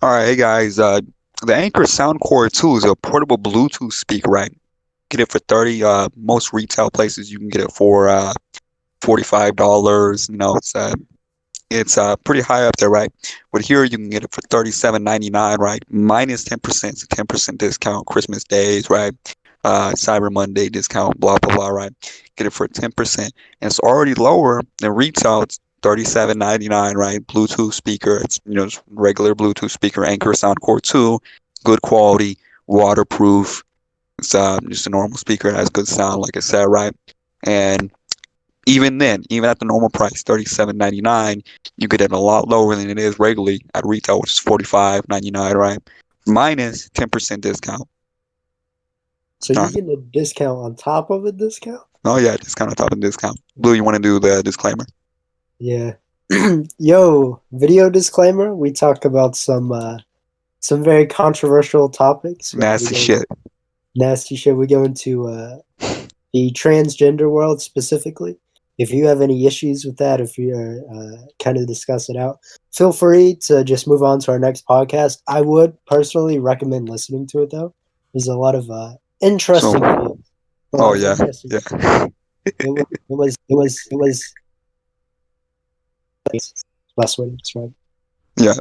All right, hey guys. The Anchor SoundCorD 2 is a portable Bluetooth speaker, right? Get it for 30. Most retail places you can get it for $45. It's pretty high up there, right? But here you can get it for $37.99, right? Minus 10%, it's a 10% discount. Christmas days, right? Cyber Monday discount, blah blah blah, right? Get it for 10%, and it's already lower than retail. It's $37.99, right? Bluetooth speaker. It's just regular Bluetooth speaker. Anchor SoundCorD 2, good quality, waterproof. It's just a normal speaker. It has good sound, like I said, right? And even then, even at the normal price, $37.99, you get it a lot lower than it is regularly at retail, which is $45.99, right? Minus 10% discount. So you're getting a discount on top of a discount? Oh yeah, discount on top of discount. Blue, you want to do the disclaimer? Yeah. Yo, video disclaimer. We talk about some very controversial topics. Nasty shit. Nasty shit. We go into the transgender world specifically. If you have any issues with that, if you're kind of discuss it out, feel free to just move on to our next podcast. I would personally recommend listening to it though. There's a lot of interesting views. Oh yeah, yeah. It was less way to describe. Yeah,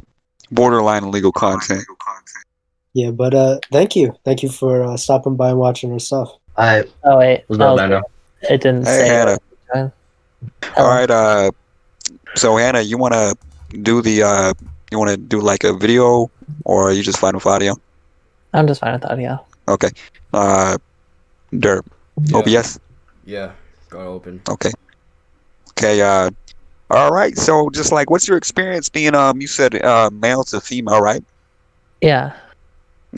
borderline illegal content. Yeah, but thank you for stopping by and watching our stuff. Oh wait, it didn't say. Hey Hannah. All right. So Hannah, you wanna do the you wanna do like a video, or are you just fine with audio? I'm just fine with audio. Okay. Derp. Yeah. OBS. Yeah. Got open. Okay. Okay. All right. So, just like, what's your experience being you said male to female, right? Yeah.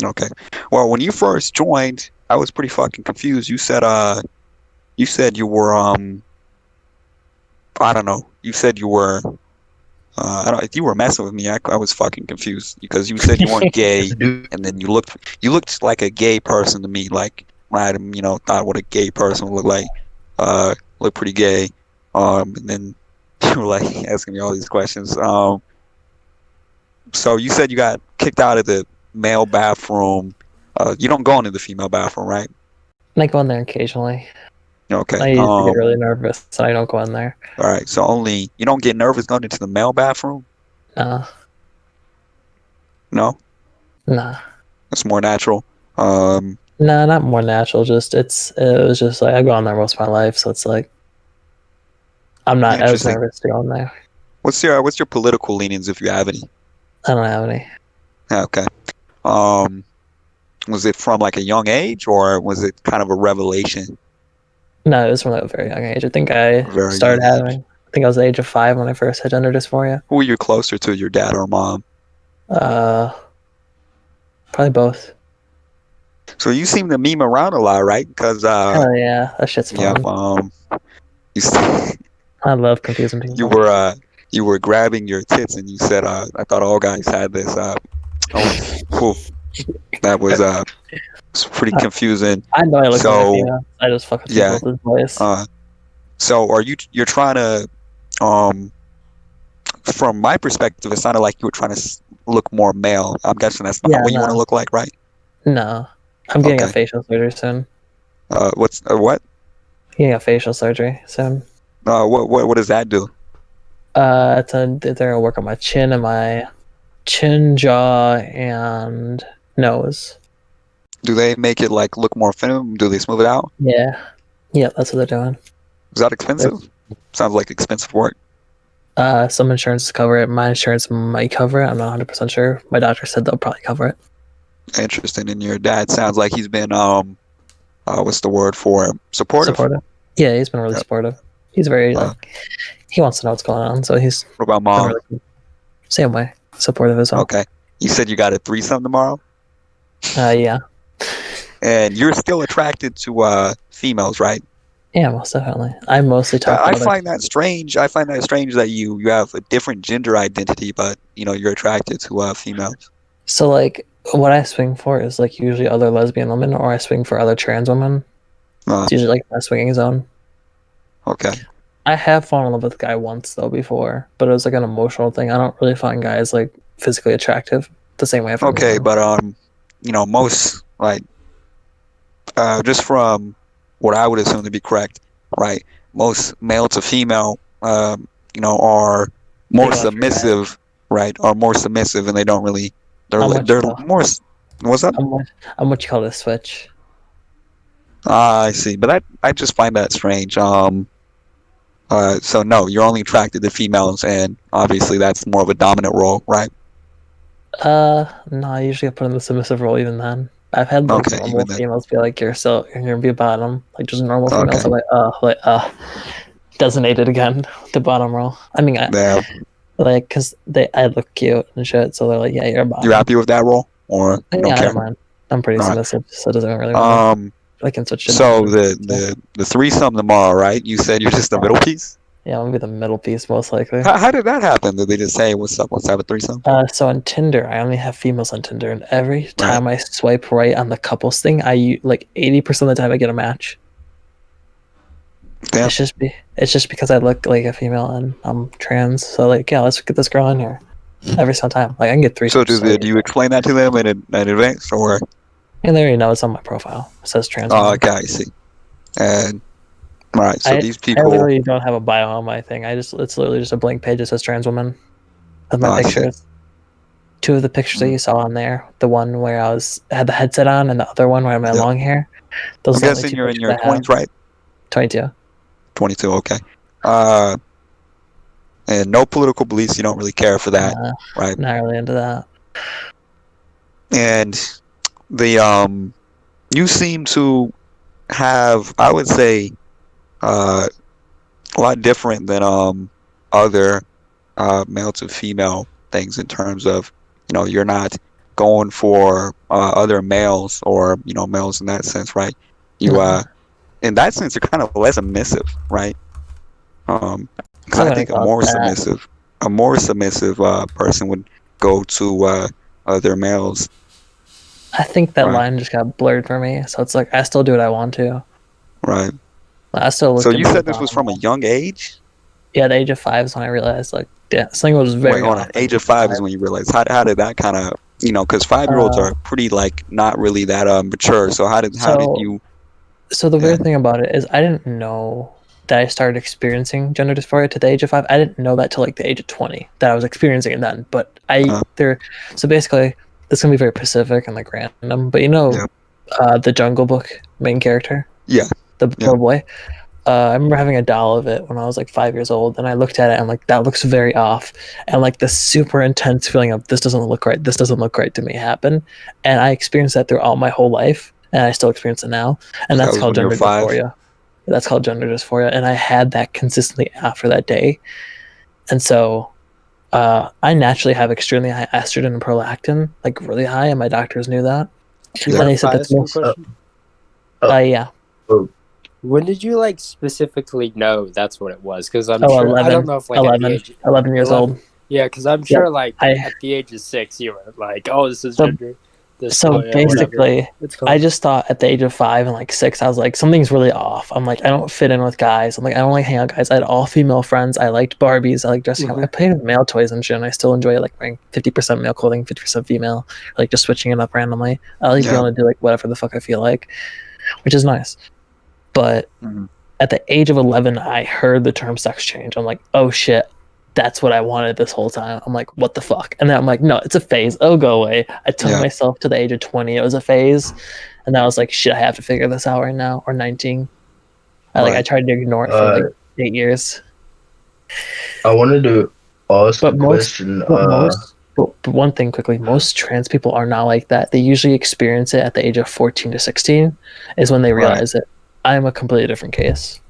Okay. Well, when you first joined, I was pretty fucking confused. You said you were I don't know. You said you were I don't. If you were messing with me, I was fucking confused because you said you weren't gay, and then you looked like a gay person to me. Like I thought what a gay person would look like. Looked pretty gay. And then you were like asking me all these questions. So you said you got kicked out of the male bathroom. You don't go into the female bathroom, right? I go in there occasionally. Okay. I used to get really nervous, so I don't go in there. All right. So you don't get nervous going into the male bathroom? No. No? Nah. It's more natural. No, not more natural. It was just like I go in there most of my life, so it's like I'm not as nervous to go in there. What's your political leanings, if you have any? I don't have any. Okay. Was it from like a young age, or was it kind of a revelation? No, it was from a very young age. I think I started having. I think I was the age of 5 when I first had gender dysphoria. Who were you closer to, your dad or mom? Probably both. So you seem to meme around a lot, right? Because oh yeah, that shit's fun. Yeah. I love confusing people. You were grabbing your tits, and you said, "I thought all guys had this." That was it's pretty confusing. I know I look like a female. I just fuck with people with this voice. So you're trying to from my perspective, it sounded like you were trying to look more male. I'm guessing that's not what you want to look like, right? No, I'm getting a facial surgery soon. What? Getting a facial surgery soon. What does that do? They're gonna work on my chin and my chin, jaw, and nose. Do they make it like look more feminine? Do they smooth it out? Yeah, that's what they're doing. Is that expensive? Sounds like expensive work. Some insurances cover it. My insurance might cover it. I'm not 100% sure. My doctor said they'll probably cover it. Interesting. And your dad sounds like he's been what's the word for it? Supportive? Yeah, he's been really supportive. He's very he wants to know what's going on, so he's. What about mom? Really, same way, supportive as well. Okay. You said you got a threesome tomorrow? Yeah. And you're still attracted to females, right? Yeah, most definitely. I mostly talk. I find that strange. I find that strange that you have a different gender identity, but you're attracted to females. So like, what I swing for is like usually other lesbian women, or I swing for other trans women. It's usually like my swinging zone. Okay. I have fallen in love with a guy once though before, but it was like an emotional thing. I don't really find guys like physically attractive. the same way for Okay, everyone. but most like just from what I would assume to be correct, right? Most male to female, are more Take it off your head. submissive, right? Are more submissive, and they don't really. How much They're though? more. What's up? I'm what you call a switch. Ah, I see, but I just find that strange. So no, you're only attracted to females, and obviously that's more of a dominant role, right? No, I usually put in the submissive role even then. I've had like Okay, normal even then. females be like, you're gonna be a bottom. Like just normal females Okay, are designated again, the bottom role. I mean, yeah. cause I look cute and shit, so they're like, yeah, you're a bottom. You happy with that role, or you don't Yeah, I care? don't mind. I'm pretty All right. submissive, so it doesn't really matter. I can switch to So dominant. the threesome tomorrow, right? You said you're just the middle piece. Yeah, I'm gonna be the middle piece most likely. How did that happen? Did they just say, "What's up? Let's have a threesome"? So on Tinder, I only have females on Tinder, and every Right. time I swipe right on the couples thing, like 80% of the time I get a match. Damn. It's just because I look like a female and I'm trans. So like, yeah, let's get this girl in here. Every single time, like I can get three. So do you explain that to them in advance, or? And they already know it's on my profile. It says trans. Oh, okay, I see. And all right, so these I people. literally don't have a bio on my thing. It's literally just a blank page that says trans woman with my Oh, I see. pictures. Two of the pictures that you saw on there, the one where I had the headset on, and the other one where I had my Yep. long hair. Those I'm are the only guessing two you're in pictures your I have. 20s, right? 22. 22, okay. And no political beliefs. You don't really care for that, right? Not really into that. And you seem to have, I would say, a lot different than other male to female things in terms of, you're not going for other males or males in that sense, right? You in that sense, you're kind of less submissive, right? Because I think a more submissive person would go to other males. I think that Right. line just got blurred for me, so it's like I still do what I want to. Right. I still look. So you said this was from a young age? Yeah, the age of 5 is when I realized like, yeah, something was very. Wait, hold on. Age of 5 is when you realized. How did that kind of, because 5-year-olds are pretty like not really that mature. So how did you? So the weird thing about it is I didn't know that I started experiencing gender dysphoria to the age of 5. I didn't know that till like the age of 20 that I was experiencing it then. But so basically, this is gonna be very specific and like random. But the Jungle Book main character. Yeah. The little boy. I remember having a doll of it when I was like 5 years old, and I looked at it and like that looks very off, and like this super intense feeling of this doesn't look right to me happened, and I experienced that throughout my whole life, and I still experience it now, and that's called gender dysphoria. That's called gender dysphoria, and I had that consistently after that day, and so I naturally have extremely high estrogen and prolactin, like really high, and my doctors knew that, and they said that's most. Yeah. When did you like specifically know that's what it was? Because I'm Oh, sure 11, I don't know if like 11, at the age 11 years 11. old. Yeah, because I'm sure like at the age of 6 you were like, oh, this is gender. So basically, I just thought at the age of 5 and like 6, I was like, something's really off. I'm like, I don't fit in with guys. I'm like, I don't like hang out with guys. I had all female friends. I liked Barbies. I like dressing up. I played with male toys and shit, and I still enjoy like wearing 50% male clothing, 50% female, like just switching it up randomly. I like being able to do like whatever the fuck I feel like, which is nice. But at the age of 11, I heard the term sex change. I'm like, oh shit, that's what I wanted this whole time. I'm like, what the fuck? And then I'm like, no, it's a phase. It'll go away. I told myself to the age of 20 it was a phase. And then I was like, shit, I have to figure this out right now. Or 19. I tried to ignore it for like 8 years. I wanted to ask a question. But one thing quickly, most trans people are not like that. They usually experience it at the age of 14 to 16 is when they realize it. I'm a completely different case.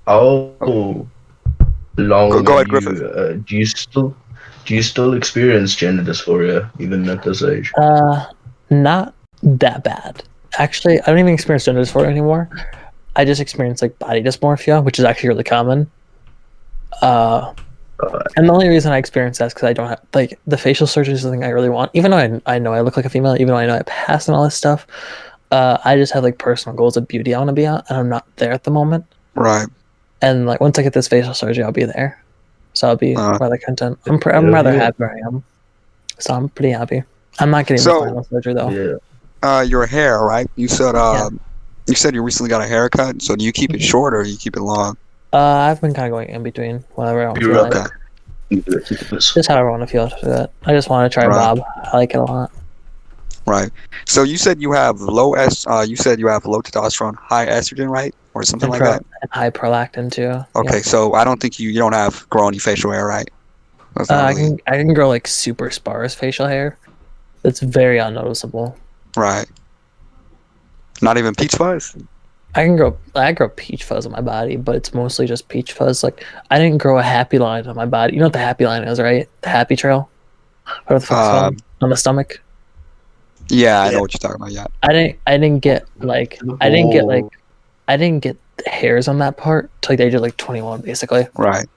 How long Go ahead, Griffith. do you still experience gender dysphoria even at this age? Not that bad. Actually, I don't even experience gender dysphoria anymore. I just experience like body dysmorphia, which is actually really common. And the only reason I experience that is because I don't have like the facial surgery is something I really want. Even though I know I look like a female, even though I know I pass and all this stuff. I just have like personal goals of beauty I want to be at, and I'm not there at the moment. Right. And like once I get this facial surgery, I'll be there. So I'll be rather content. I'm rather happy where I am. So I'm pretty happy. I'm not getting the So, final surgery though. Yeah. your hair, right? You said Yeah. you said you recently got a haircut. So do you keep it short or you keep it long? I've been kind of going in between whenever I don't You're feel up. like. Okay. Just however I want to feel after that. I just want to try Right. Bob. I like it a lot. Right. So you said you have you said you have low testosterone, high estrogen, right? Or something like that? And high prolactin too. Okay, Yeah. so I don't think you don't have grow any facial hair, right? That's not really I can grow like super sparse facial hair. It's very unnoticeable. right. Not even peach fuzz? I grow peach fuzz on my body, but it's mostly just peach fuzz. Like I didn't grow a happy line on my body. You know what the happy line is, right? The happy trail. Whatever the fuck it's called. On the stomach. Yeah, I know what you're talking about. Yeah. I didn't get hairs on that part till like the age of like 21 basically. Right.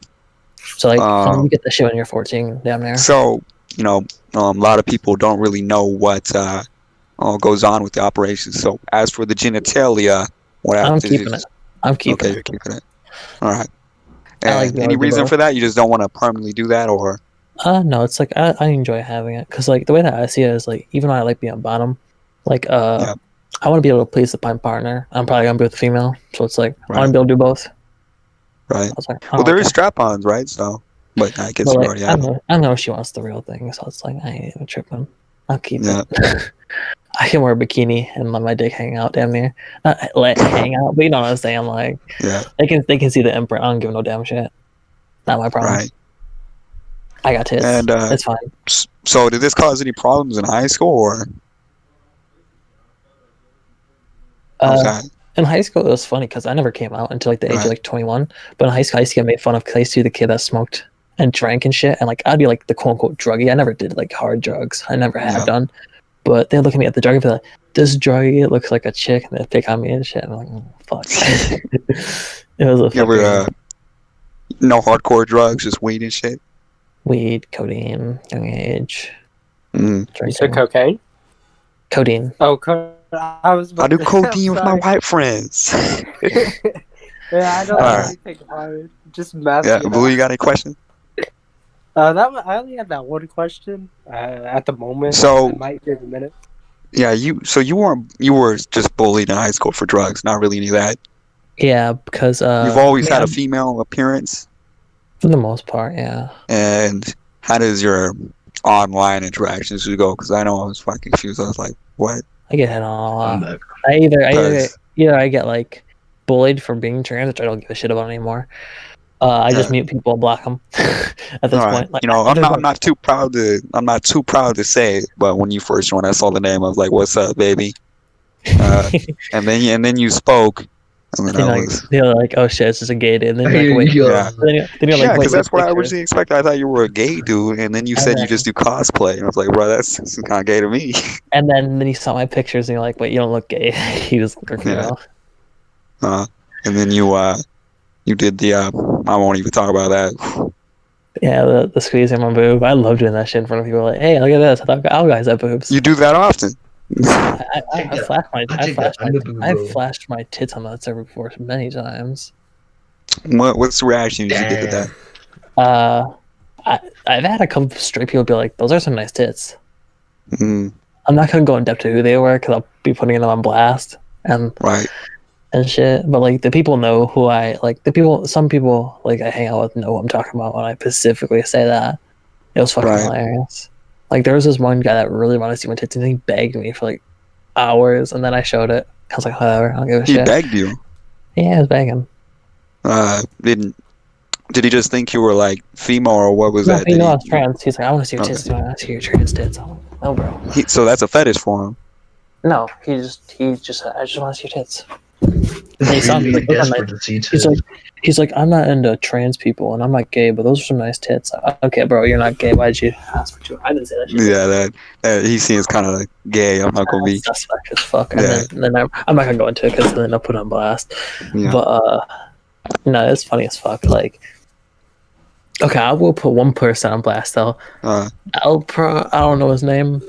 So like you Um, get the shit when you're 14, damn near. so, a lot of people don't really know what goes on with the operation. So as for the genitalia, what I'm happens is keeping it. I'm keeping okay, it. you're keeping it. All right. I like And being any able to do reason both. for that? You just don't want to permanently do that, or No, it's like I enjoy having it because like the way that I see it is like even though I like being on bottom, like yeah, I want to be able to please the partner. I'm probably gonna be with a female, so it's like I want to be able to do both. right. I was like, Well, oh, there okay. is strap-ons, right? So, but I guess But you like already have it. I know she wants the real thing, so it's like I ain't even tripping. I'll keep Yeah. it. I can wear a bikini and let my dick hang out damn near. Not let hang out, but you know what I'm saying. Like Yeah. they can see the imprint. I don't give no damn shit. Not my problem. Right. I got tits. And It's fine. so, did this cause any problems in high school, or how's that? In high school, it was funny because I never came out until like the age of Right. like 21. But in high school, I used to get made fun of because I used to be the kid that smoked and drank and shit. And like I'd be like the quote unquote druggie. I never did like hard drugs. I never have Yeah. done. But they look at me at the druggie and be like, "This druggie it looks like a chick," and they pick on me and shit. And I'm like, oh, "Fuck." It was a You ever fucking no hardcore drugs, just weed and shit? weed, codeine, young age, Mm. You said drinking, cocaine? codeine. Oh, I was I about do to. codeine with my sorry. white friends. Yeah, I don't All know right. anything about it. Just mess Yeah, it Blue, up. you got any questions? I only had that one question at the moment. So- I might give a minute. Yeah, you were just bullied in high school for drugs, not really any of that. Yeah, because You've always I mean, had a female appearance, for the most part, yeah. and how does your online interactions go? Because I know I was fucking confused. I was like, what? I get hit on a I'm lot. back. I either Because I get like bullied for being trans, which I don't give a shit about anymore. I just Yeah. mute people and block them at this all right, point. Like I'm not too proud to say, it, but when you first joined, I saw the name. I was like, "What's up, baby?" And then you spoke, and then I was they're like, "Oh shit, it's just a gay dude." And then you're like, "Wait." yeah. Then you're like, Yeah, "Wait, because that's what I picture." originally expected. I thought you were a gay dude, and then you And said you then- just do cosplay. And I was like, bro, that's kind of gay to me. And then you saw my pictures, and you're like, "Wait, you don't look gay." You just look like a Yeah. girl. And then you did the I won't even talk about that. Yeah, the squeezing my boob. I love doing that shit in front of people. Like, hey, look at this. I thought all guys have boobs. You do that often. I bro. flashed my tits on that server before many times. What's the reaction you usually get to that? I've had a couple straight people be like, "Those are some nice tits." Mm, I'm not gonna go in depth to who they were because I'll be putting them on blast and right. shit. But like the people know who I like. Some people like I hang out with know what I'm talking about when I specifically say that. It was fucking Right. hilarious. Like there was this one guy that really wanted to see my tits and he begged me for like hours, and then I showed it. I was like, whatever, I don't give a He shit. begged you. Yeah, I was begging. Did he just think you were like female, or what was that? He Did knew he- I was trans. He's like, I want to see your Okay. tits. I want to see your trans tits. I'm like, no, bro. so that's a fetish for him. No, he just said, I just want to see your tits. And he saw me Really like, those are desperate nice. to see He's like, I'm not into trans people, and I'm not gay, but those are some nice tits. Okay, bro, you're not gay. Why'd you ask for two? I didn't say that shit. Yeah, that he seems kind of gay. I'm not gonna be. Suspect as fuck. And Yeah. then I'm not gonna go into it because then I'll put it on blast. Yeah. But no, it's funny as fuck. Like, okay, I will put one person on blast though. Uh, I don't know his name.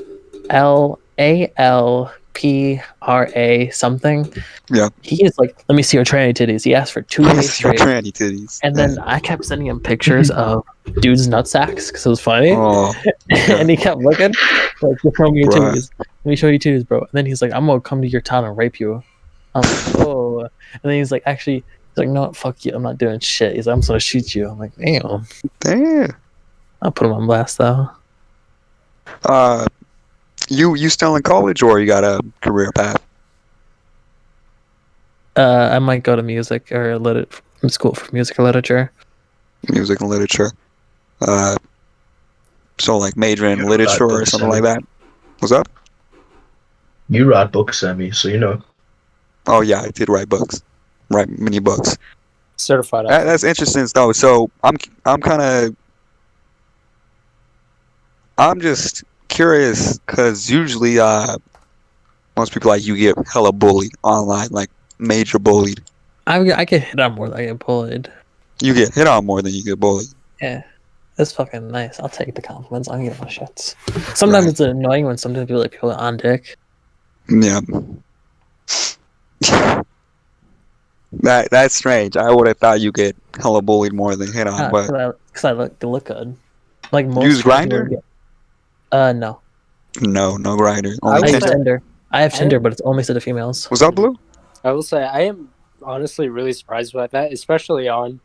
LALKUI. PRA something. Yeah. He is like, let me see your tranny titties. He asked for 2 days Your straight. tranny titties. And then I kept sending him pictures of dudes' nutsacks because it was funny. Oh, And he kept looking, like, you're showing me your Bruh. titties. Let me show you titties, bro. And then he's like, I'm gonna come to your town and rape you. I'm like, oh. And then he's like, actually, he's like, no, fuck you. I'm not doing shit. He's like, I'm just gonna shoot you. I'm like, damn. damn. I'll put him on blast though. You still in college or you got a career path? I might go to music or school for music or literature. Music and literature. So like major in You literature write or books, something like Sammy. that. What's up? You write books, Sammy, so you know. Oh yeah, I did write books. Write many books. Certified. That's interesting though. So I'm just curious because usually most people like you get hella bullied online, like major bullied. I get hit on more than I get bullied. You get hit on more than you get bullied. Yeah. That's fucking nice. I'll take the compliments. I don't give a shits. Sometimes Right. it's annoying when sometimes people are on dick. Yeah. That's strange. I would have thought you get hella bullied more than hit on, but Because I look good. Like most use trans Grindr? women no. No grinder. I Only I use would Tinder. say- Tinder. I have I Tinder, am- but it's only set to females. What's up, Blue? I will say I am honestly really surprised by that, especially on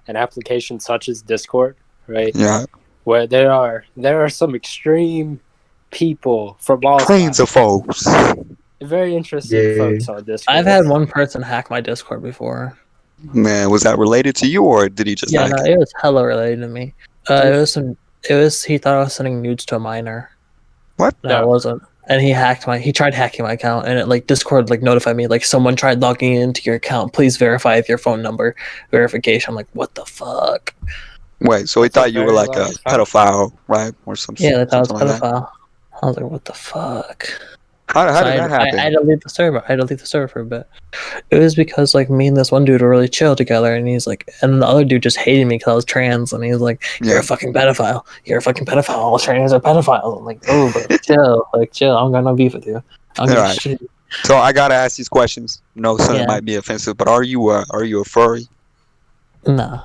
an application such as Discord, right? Yeah. Where there are some extreme people from all Trains sides. of folks. Very interesting Yeah. folks on Discord. I've had one person hack my Discord before. Man, was that related to you or did he just Yeah, hack no, it? it was hella related to me. He thought I was sending nudes to a minor. What? No, I wasn't. And he tried hacking my account, and it like Discord like notified me like someone tried logging into your account. Please verify with your phone number verification. I'm like, what the fuck? Wait, so he That's a thought you were very like a large pedophile, right? Or Yeah, that's how it's something like that. pedophile. I was like, what the fuck? How So did that happen? I had to leave the server. I had to leave the server for a bit. It was because like me and this one dude were really chill together, and he's like, and the other dude just hated me because I was trans, and he's like, "You're Yeah. a fucking pedophile. You're a fucking pedophile. All trans are pedophiles." I'm like, "Oh, but chill, like chill. I don't got no beef with you. I don't give a Alright. shit." So I gotta ask these questions. No, some Yeah. might be offensive, but are you a furry? Nah.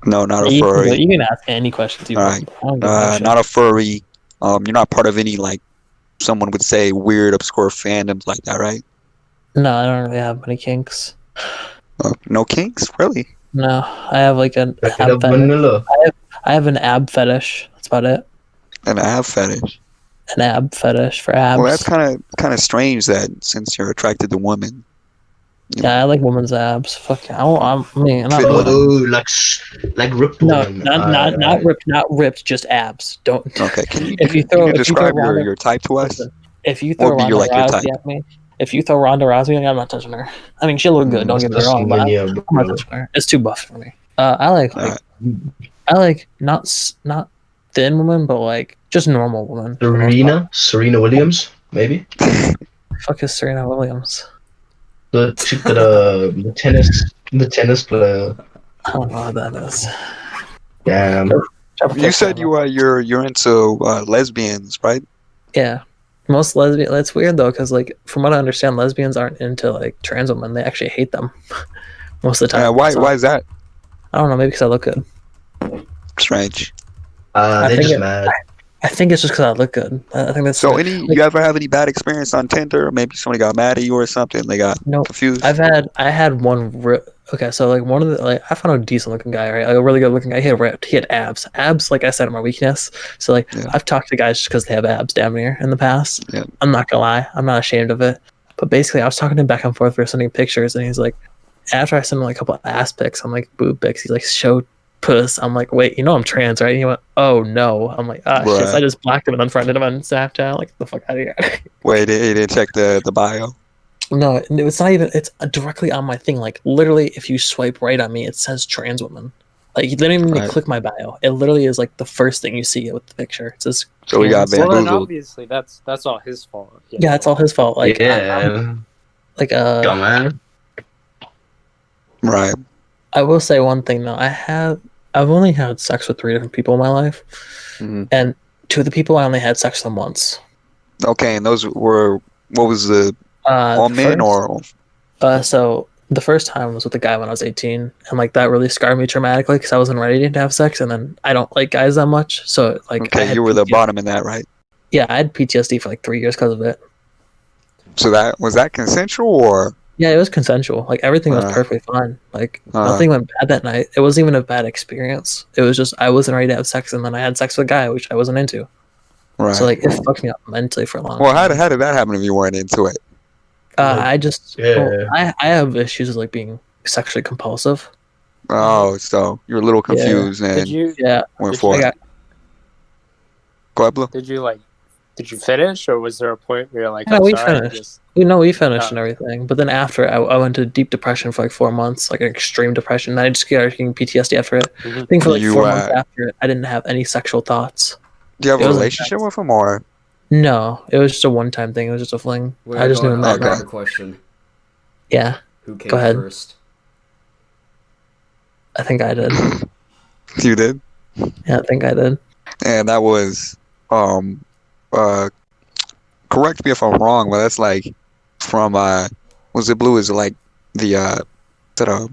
No, not a You furry. can ask any questions you Alright. want. I don't give no shit. Not a furry. You're not part of any like someone would say weird, obscure fandoms like that, right? No, I don't really have many kinks. No kinks, really? No, I have like an Back it ab up, fetish. vanilla. I have an ab fetish. That's about it. An ab fetish. An ab fetish for abs. Well, that's kind of strange that since you're attracted to women. Yeah, I like women's abs. Fuck yeah. I'm not Fit women. Oh, like ripped No, women. not ripped, just abs. Don't. Okay, can you, If you you throw, can if you throw describe Ronda, your type to us? listen, if you What throw would be your, Ronda like, your type? Rousey at me, if you throw Ronda Rousey at me, I'm not touching her. I mean, she look good. Don't get me wrong, but I'm not touching her. It's too buff for me. I like not thin women, but like just normal women. for the most part. Serena Williams, maybe. Fuck is Serena Williams? The chick that the tennis player. I don't know what that is. Damn. You said you're into lesbians, right? Yeah. Most lesbian. That's weird though, because like from what I understand, lesbians aren't into like trans women. They actually hate them most of the time. Why So, is that I don't know. Maybe because I look good. strange? They're think just it- mad. I think it's just because I look good. I think that's So it. you ever have any bad experience on Tinder? Or maybe somebody got mad at you or something. They got No, confused. I had one. Okay, so like one of the like I found a decent looking guy, right? Like a really good looking guy. He had ripped. He had abs. Abs, like I said, are my weakness. So like Yeah. I've talked to guys just because they have abs damn near in the past. Yeah. I'm not gonna lie. I'm not ashamed of it. But basically, I was talking to him back and forth. We were sending pictures, and he's like, after I sent him like a couple of ass pics, I'm like boob pics. He's like, show puss. I'm like, wait, you know I'm trans, right? And he went, oh no. I'm like, ah shit. So I just blocked him and unfriended him on Snapchat. Like, get the fuck out of here. Wait, he didn't check the bio. No, it's not even. It's directly on my thing. Like literally, if you swipe right on me, it says trans woman. Like you didn't even Right. click my bio. It literally is like the first thing you see with the picture. It says. So we got trans. Well, then bamboozled. obviously that's all his fault. you Yeah, know. it's all his fault. Like yeah. like Come on. Right. I will say one thing though. I've only had sex with 3 different people in my life, Mhm. and 2 of the people I only had sex with them once. Okay, and those were what was the all men or? So the first time was with a guy when I was 18, and like that really scarred me traumatically because I wasn't ready to have sex, and then I don't like guys that much, so like I Okay, had you were the PTSD. bottom in that, right? Yeah, I had PTSD for like 3 years because of it. So that was that consensual or? Yeah, it was consensual. Like everything was Uh, perfectly fine. Like nothing went bad that night. It wasn't even a bad experience. It was just I wasn't ready to have sex, and then I had sex with a guy which I wasn't into. Right. So like it fucked me up mentally for a long Well, time. how did that happen if you weren't into it? I just Yeah. I have issues with like being sexually compulsive. Oh, so you're a little confused Did and you went did for you, it. Go ahead, Blue. did you finish, or was there a point where you're like, Yeah, I'm we sorry, I finished. just We finished and oh, everything. But then after, I went to deep depression for like 4 months, like an extreme depression. And I just started getting PTSD after it. I think for like You 4 months after it, I didn't have any sexual thoughts. do you have It a was relationship intense. with him or? No, it was just a one-time thing. It was just a fling. Wait, I just knew him that I got night. a question. Yeah, Who came Go ahead. first? I think I did. You did? Yeah, I think I did. And that was uh correct me if I'm wrong, but that's like from was it Blue? Is it like the is it a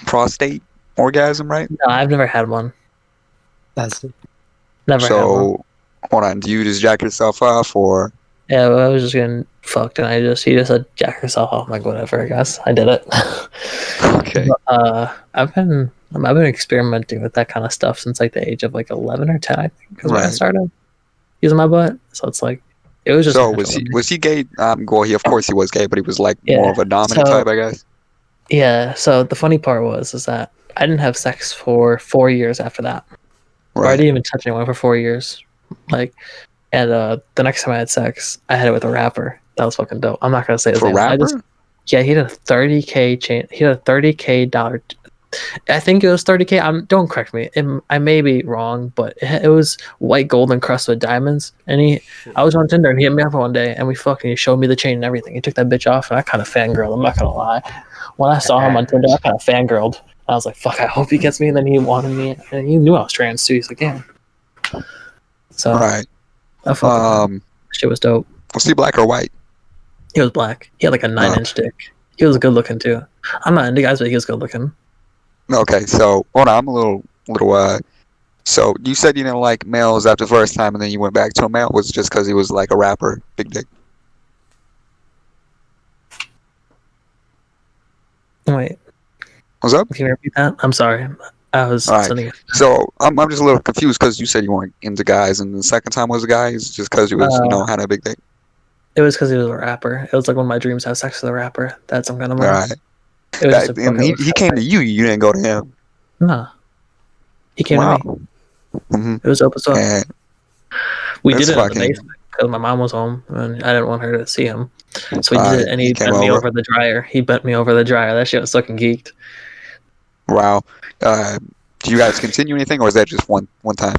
prostate orgasm, right? No, I've never had one. That's it. Never had one. So hold on, do you just jack yourself off or? Yeah, I was just getting fucked, and he just said, "Jack yourself off." I'm like, whatever, I guess I did it. Okay. But, I've been experimenting with that kind of stuff since like the age of like 11 or 10, I think, because when I Right. started using my butt. So it's like it was just. So natural to me. was he gay? Well, he of course he was gay, but he was like more Yeah. of a dominant So- type, I guess. Yeah. So the funny part is that I didn't have sex for 4 years after that. Or I Right. didn't even touch anyone for 4 years. Like, and the next time I had sex, I had it with a rapper. That was fucking dope. I'm not gonna say his For name. rapper? Yeah, he had a 30K chain. He had a 30K dollar. I think it was 30K. Don't correct me. I may be wrong, but it was white gold encrusted with diamonds. And I was on Tinder and he hit me up one day and he showed me the chain and everything. He took that bitch off and I kind of fangirled. I'm not gonna lie. When I saw him on Tinder, I kind of fangirled. I was like, "Fuck, I hope he gets me." And then he wanted me, and he knew I was trans too. He's like, "Yeah." So Right. I fucked with him. Shit was dope. Was he black or white? He was black. He had like a 9-inch dick. He was good looking too. I'm not into guys, but he was good looking. Okay, so hold on, I'm a little so you said you didn't like males after the first time and then you went back to a male. Was it just because he was like a rapper, big dick? Wait, What's up? can you repeat that? I'm sorry. I was All right. sending it. So I'm just a little confused because you said you weren't into guys and the second time was a guy. Is it just because you was had a big dick? It was because he was a rapper. It was like one of my dreams to have sex with a rapper. That's some kind of All money. right. It was just a And he came to you. You didn't go to him. Nah. He came Wow. to me. Mm-hmm. It was open source. And We that's did it in the fucking- basement because my mom was home and I didn't want her to see him. So we Alright, did it and he he came bent me over. over the dryer. He bent me over the dryer. That shit was fucking geeked. wow. Do you guys continue anything or is that just one time?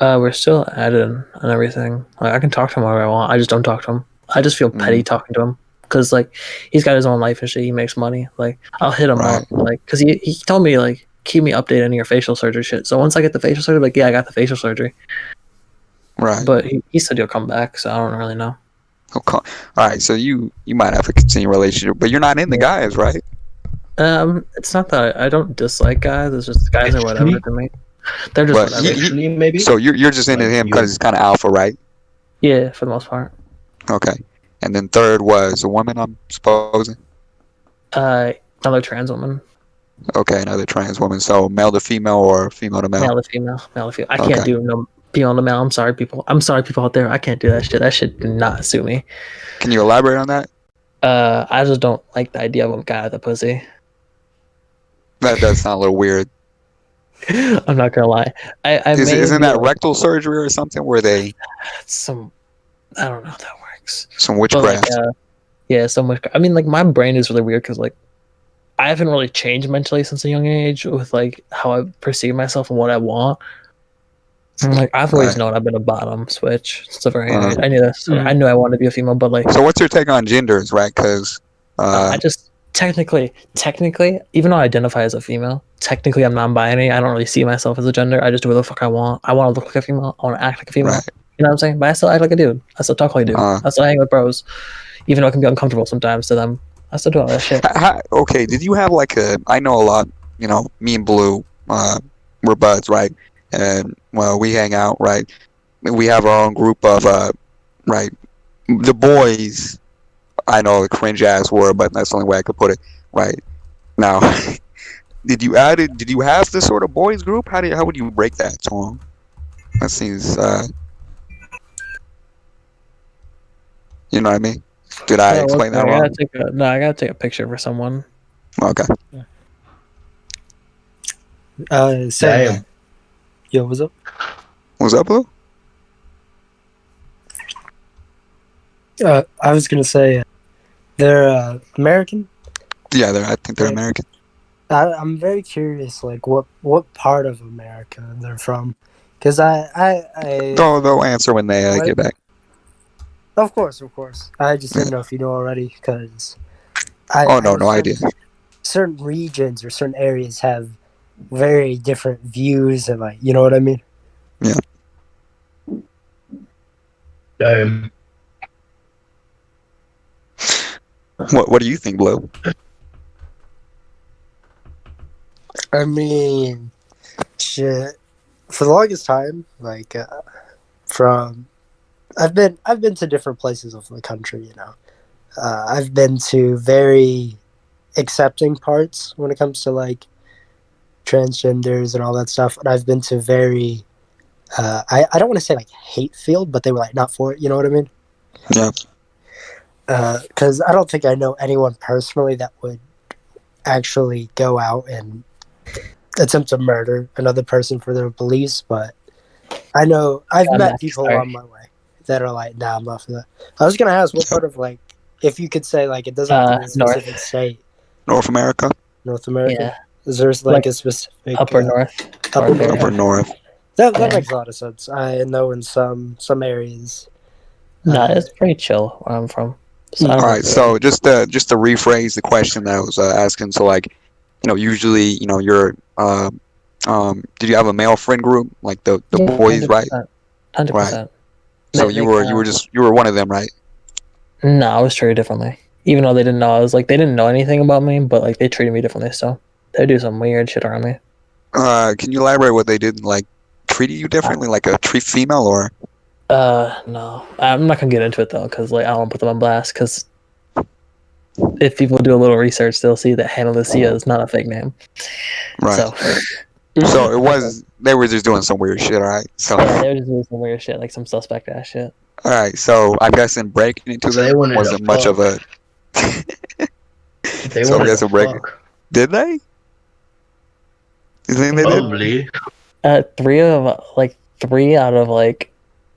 We're still at it and everything. Like I can talk to him whenever I want. I just don't talk to him. I just feel petty talking to him because like he's got his own life and shit. He makes money. Like I'll hit him Right. up like because he told me like keep me updated on your facial surgery shit. So once I get the facial surgery, like yeah, I got the facial surgery. Right. But he said he'll come back, so I don't really know. Okay. All right. So you might have a continued relationship, but you're not into guys, right? It's not that I don't dislike guys. It's just guys are whatever Actually- to me. They're just But whatever. Actually, maybe. So you're just into Like him you- because he's kind of alpha, right? Yeah, for the most part. Okay. And then third was a woman, I'm supposing. Another trans woman, Okay, another trans woman. So male to female or female to male. male to female, male to female. I Okay. can't do no female to male. I'm sorry, people. I'm sorry, people out there. I can't do that shit. That shit did not suit me. Can you elaborate on that? I just don't like the idea of a guy with a pussy. That does sound a little weird. I'm not gonna lie. Isn't that rectal surgery or something where they some? I don't know how that works. some But witchcraft? like, yeah, so much. I mean, like my brain is really weird because like I haven't really changed mentally since a young age with like how I perceive myself and what I want. And, like I've always Right. known I've been a bottom switch since a very young Uh-huh. age. I knew that. I knew I wanted to be a female, but like So what's your take on genders, right? Because I just technically, even though I identify as a female, technically I'm non-binary. I don't really see myself as a gender. I just do what the fuck I want. I want to look like a female. I want to act like a female. right. You know what I'm saying? But I still act like a dude. I still talk like a dude. I still hang with bros, even though it can be uncomfortable sometimes to them. I still do all that shit. Okay, did you have like I know a lot, me and Blue, we're buds, right? And well, we hang out, right? We have our own group of, right? The boys, I know a cringe ass word, but that's the only way I could put it, right? Now, did you have this sort of boys group? How would you break that song? That seems, you know what I mean? Did I explain that wrong? I gotta take a picture for someone. Okay. Sam. Yo, what's up? What's up, Blue? I was gonna say they're American. Yeah, I think they're American. I'm very curious, like what part of America they're from, because They'll answer when they get back. Of course. I just didn't know if you know already, because no idea. Certain regions or certain areas have very different views, and like, you know what I mean? Yeah. What do you think, Blue? I mean, shit. For the longest time, like, I've been to different places of the country. I've been to very accepting parts when it comes to like transgenders and all that stuff, and I've been to very I don't want to say like hate field, but they were like not for it. You know what I mean? Yeah. Because I don't think I know anyone personally that would actually go out and attempt to murder another person for their beliefs, but I know I've met people on my way that are like, nah, I'm not for that. I was gonna ask what part of, like, if you could say, like, it doesn't have to be a specific state. North America. North America. Yeah. Is there like a specific upper north? Upper north. That makes a lot of sense. I know in some areas. Nah, it's pretty chill where I'm from. So all right, so just to rephrase the question that I was asking, so like, usually, you're did you have a male friend group, like the boys, 100%, right? 100%. Right. So you were one of them, right? No, I was treated differently. Even though they didn't know, they didn't know anything about me, but like they treated me differently. So they do some weird shit around me. Can you elaborate what they did? Like, treated you differently, like a treat female, or? No, I'm not gonna get into it though, because like I don't want to put them on blast. Because if people do a little research, they'll see that Hannah Lucia is not a fake name. Right. So it was, they were just doing some weird shit, right? So yeah, they were just doing some weird shit, like some suspect ass shit. All right, so I guess in breaking into them wasn't much of a. They wanted to fuck. Did they? You think they Probably. did? Three out of like,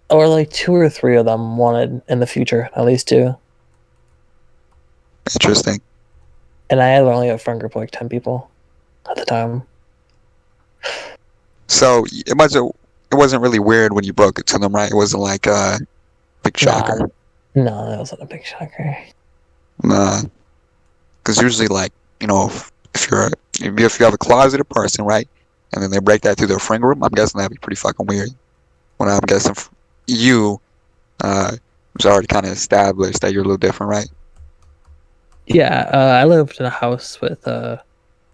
or like 2 or 3 of them wanted in the future, at least 2. Interesting. And I had only a friend group of like 10 people at the time. So it wasn't really weird when you broke it to them, right? It wasn't like a big shocker. No, that wasn't a big shocker. Nah, because usually, like, if you have a closeted person, right, and then they break that through their friend group, I'm guessing that'd be pretty fucking weird. When I'm guessing you, was already kind of established that you're a little different, right? Yeah, I lived in a house with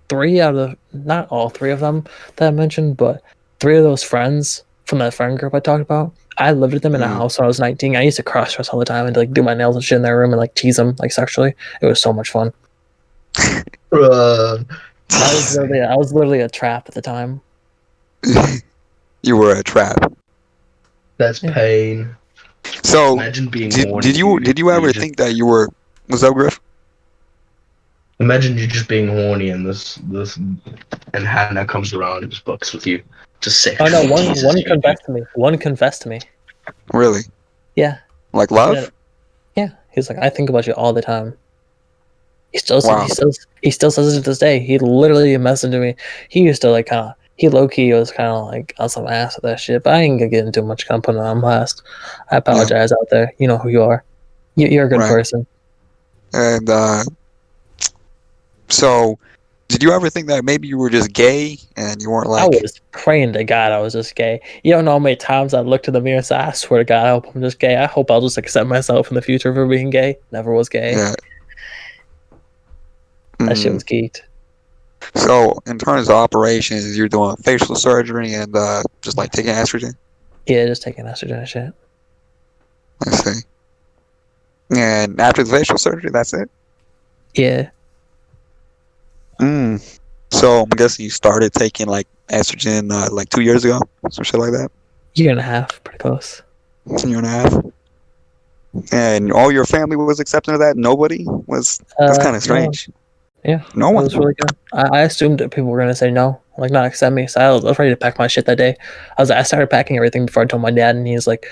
3 out of, not all 3 of them that I mentioned, but 3 of those friends from that friend group I talked about. I lived with them in a house when I was 19. I used to cross dress all the time and like do my nails and shit in their room and like tease them like sexually. It was so much fun. I was literally a trap at the time. You were a trap. That's pain. So imagine being did you ever think that you were? Was that Griff? Imagine you just being horny and this and Hannah comes around and just fucks with you. Just sick. Oh no, one confessed to me. One confessed to me. Really? Yeah. Like love? Yeah. He's like, I think about you all the time. He still says it to this day. He literally messaged me. He used to like he low key was kind of like on some ass with that shit, but I ain't gonna get into much. I'm putting it on blast. I apologize out there. You know who you are. You're a good person. And so Did you ever think that maybe you were just gay and you weren't I like? was praying to God I was just gay. You don't know how many times I looked in the mirror and said, I swear to God, I hope I'm just gay. I hope I'll just accept myself in the future for being gay. Never was gay. Yeah. That shit Mm. was geeked. So in terms of operations, you're doing facial surgery and just like taking estrogen. Yeah, just taking estrogen and shit. I see. And after the facial surgery, that's it. Yeah. Mm. So I'm guessing you started taking like estrogen like 2 years ago, some shit like that. Year and a half, pretty close. Year and a half. And all your family was accepting of that. Nobody was. That's kind of No one. strange. Yeah, No it one. was really good. I assumed that people were gonna say no, like not accept me. So I was ready to pack my shit that day. I started packing everything before I told my dad, and he's like,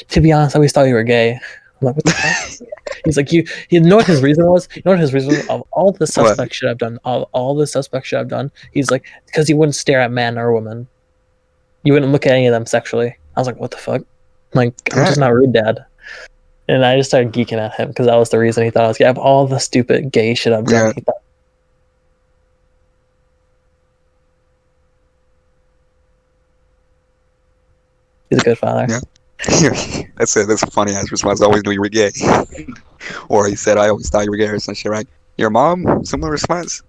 to be honest, I always thought you were gay. I'm like, what the fuck? He's like, you know what his reason was? You know what his reason was? Of all the What? suspect shit I've done, all the suspect shit I've done, he's like, because you wouldn't stare at man or woman. You wouldn't look at any of them sexually. I was like, what the fuck? Like, I'm just not rude, dad. And I just started geeking at him because that was the reason he thought I was gay. Of all the stupid gay shit I've done, Yeah. he thought. He's a good father. Yeah. That's it. That's a funny ass response. I always knew you were gay. Or he said, I always thought you were gay or some shit, right? Your mom, similar response?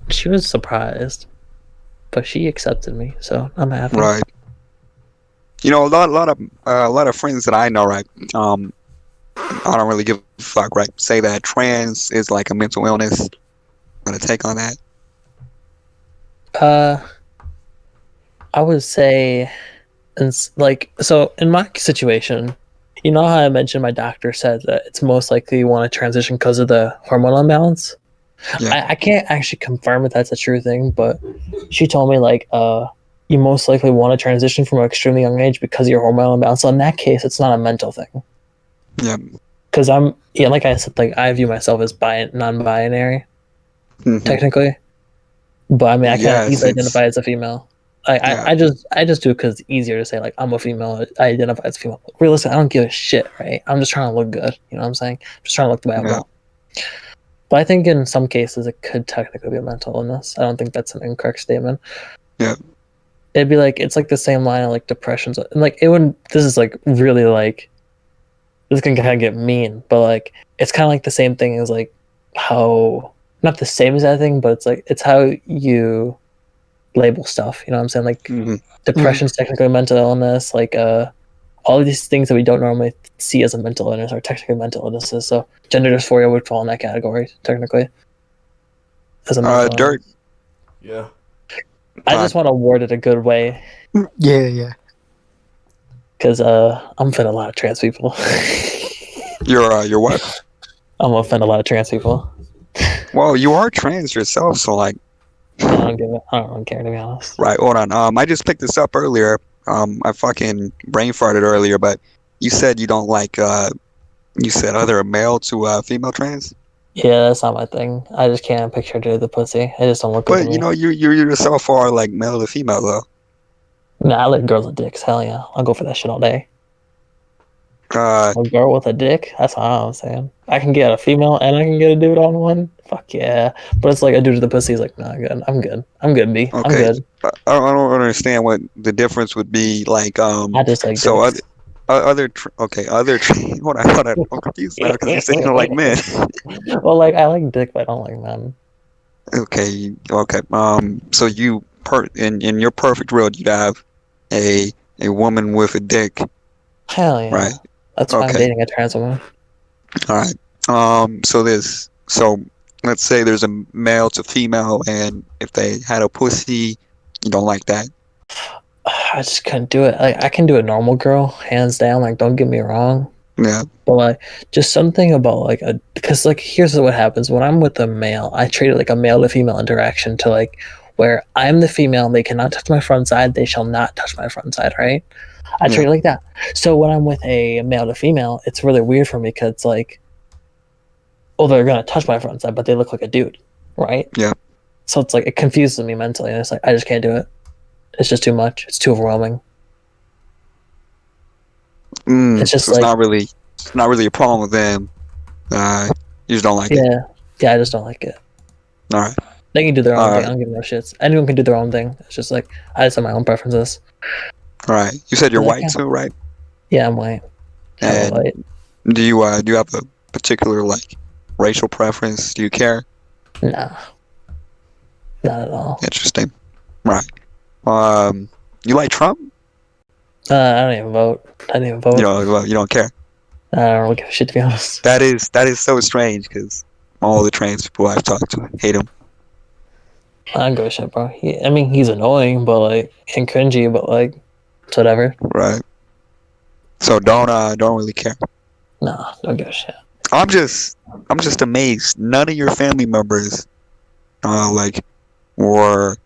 She was surprised, but she accepted me, so I'm happy. Right. You know, a lot of friends that I know, right? I don't really give a fuck, right? Say that trans is like a mental illness. Gonna take on that. I would say, so in my situation, you know how I mentioned my doctor said that it's most likely you want to transition because of the hormonal imbalance. Yeah. I can't actually confirm if that's a true thing, but she told me you most likely want to transition from an extremely young age because of your hormonal imbalance. So in that case, it's not a mental thing. Yeah. Because like I said, like I view myself as non-binary, Mhm. technically. But I mean, I Yeah, can easily identify as a female. Yeah. I just do it because it's easier to say like I'm a female. I identify as a female. Realistically, I don't give a shit, right? I'm just trying to look good. You know what I'm saying? I'm just trying to look the way I Yeah. want. But I think in some cases it could technically be a mental illness. I don't think that's an incorrect statement. Yeah. It'd be like it's like the same line of like depressions and like it wouldn't. This is like really like this can kind of get mean, but like it's kind of like the same thing as like how not the same as that thing, but it's like it's how you label stuff. You know what I'm saying? Like Mhm. depression's technically a mental illness. Like all of these things that we don't normally see as a mental illness are technically mental illnesses. So gender dysphoria would fall in that category technically as a mental illness. Dirt. Yeah. I just want to word it a good way Yeah. because I'm offending a lot of trans people. You're what? I'm gonna offend a lot of trans people. Well, you are trans yourself, so like. I don't really care, to be honest. Right, hold on. I just picked this up earlier. I fucking brain farted earlier, but you said you don't like you said other male to female trans. Yeah, that's not my thing. I just can't picture the pussy. I just don't look good to But me. you know, you yourself are like male to female though. Nah, I like girls with dicks. Hell yeah, I'll go for that shit all day. Uh, A girl with a dick? That's all I'm saying. I can get a female and I can get a dude on one. Fuck yeah. But it's like a dude with a pussy is like, nah, good. I'm good. I'm good, B. I'm okay. good. I don't understand what the difference would be. Like, I just like so dicks. other hold on. I'm confused now because you said you don't like men. Well, like I like dick, but I don't like men. Okay. So in your perfect world, you'd have a woman with a dick, Hell yeah. right? That's why I'm Okay. dating a trans woman. All right. So let's say there's a male to female, and if they had a pussy, you don't like that. I just couldn't do it. Like I can do a normal girl, hands down. Like don't get me wrong. Yeah. But like just something about like because like here's what happens when I'm with a male, I treat it like a male to female interaction to like where I'm the female, they cannot touch my front side, they shall not touch my front side, right? I treat it like that. So when I'm with a male to female, it's really weird for me because it's like, oh, they're gonna touch my front side, but they look like a dude, right? Yeah. So it's like it confuses me mentally, and it's like I just can't do it. It's just too much. It's too overwhelming. It's just so it's not really a problem with them. You just don't like it. Yeah, I just don't like it. All right. They can do their own thing. I don't give no shits. Anyone can do their own thing. It's just like I just have my own preferences. All right. You said you're Yeah, white too, right? Yeah, I'm white. And white. do you have a particular like racial preference? Do you care? Nah, not at all. Interesting. Right. You like Trump? I don't even vote. I didn't even vote. You don't care. I don't really give a shit, to be honest. That is so strange because all the trans people I've talked to hate him. I don't give a shit, bro. I mean, he's annoying, but like, and cringy, but like, it's whatever. Right. So don't really care. Nah, don't give a shit. I'm just amazed. None of your family members, were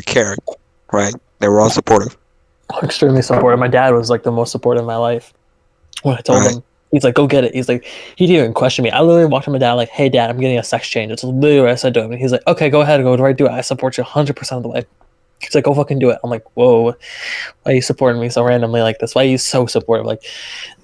cared. Right. They were all supportive. Extremely supportive. My dad was like the most supportive in my life. When I told him, he's like, "Go get it." He's like, he didn't even question me. I literally walked to my dad like, "Hey, Dad, I'm getting a sex change." It's literally what I said to him. And he's like, "Okay, go ahead, go right do it. I support you 100% of the way." He's like, "Go fucking do it." I'm like, "Whoa, why are you supporting me so randomly like this? Why are you so supportive?" Like,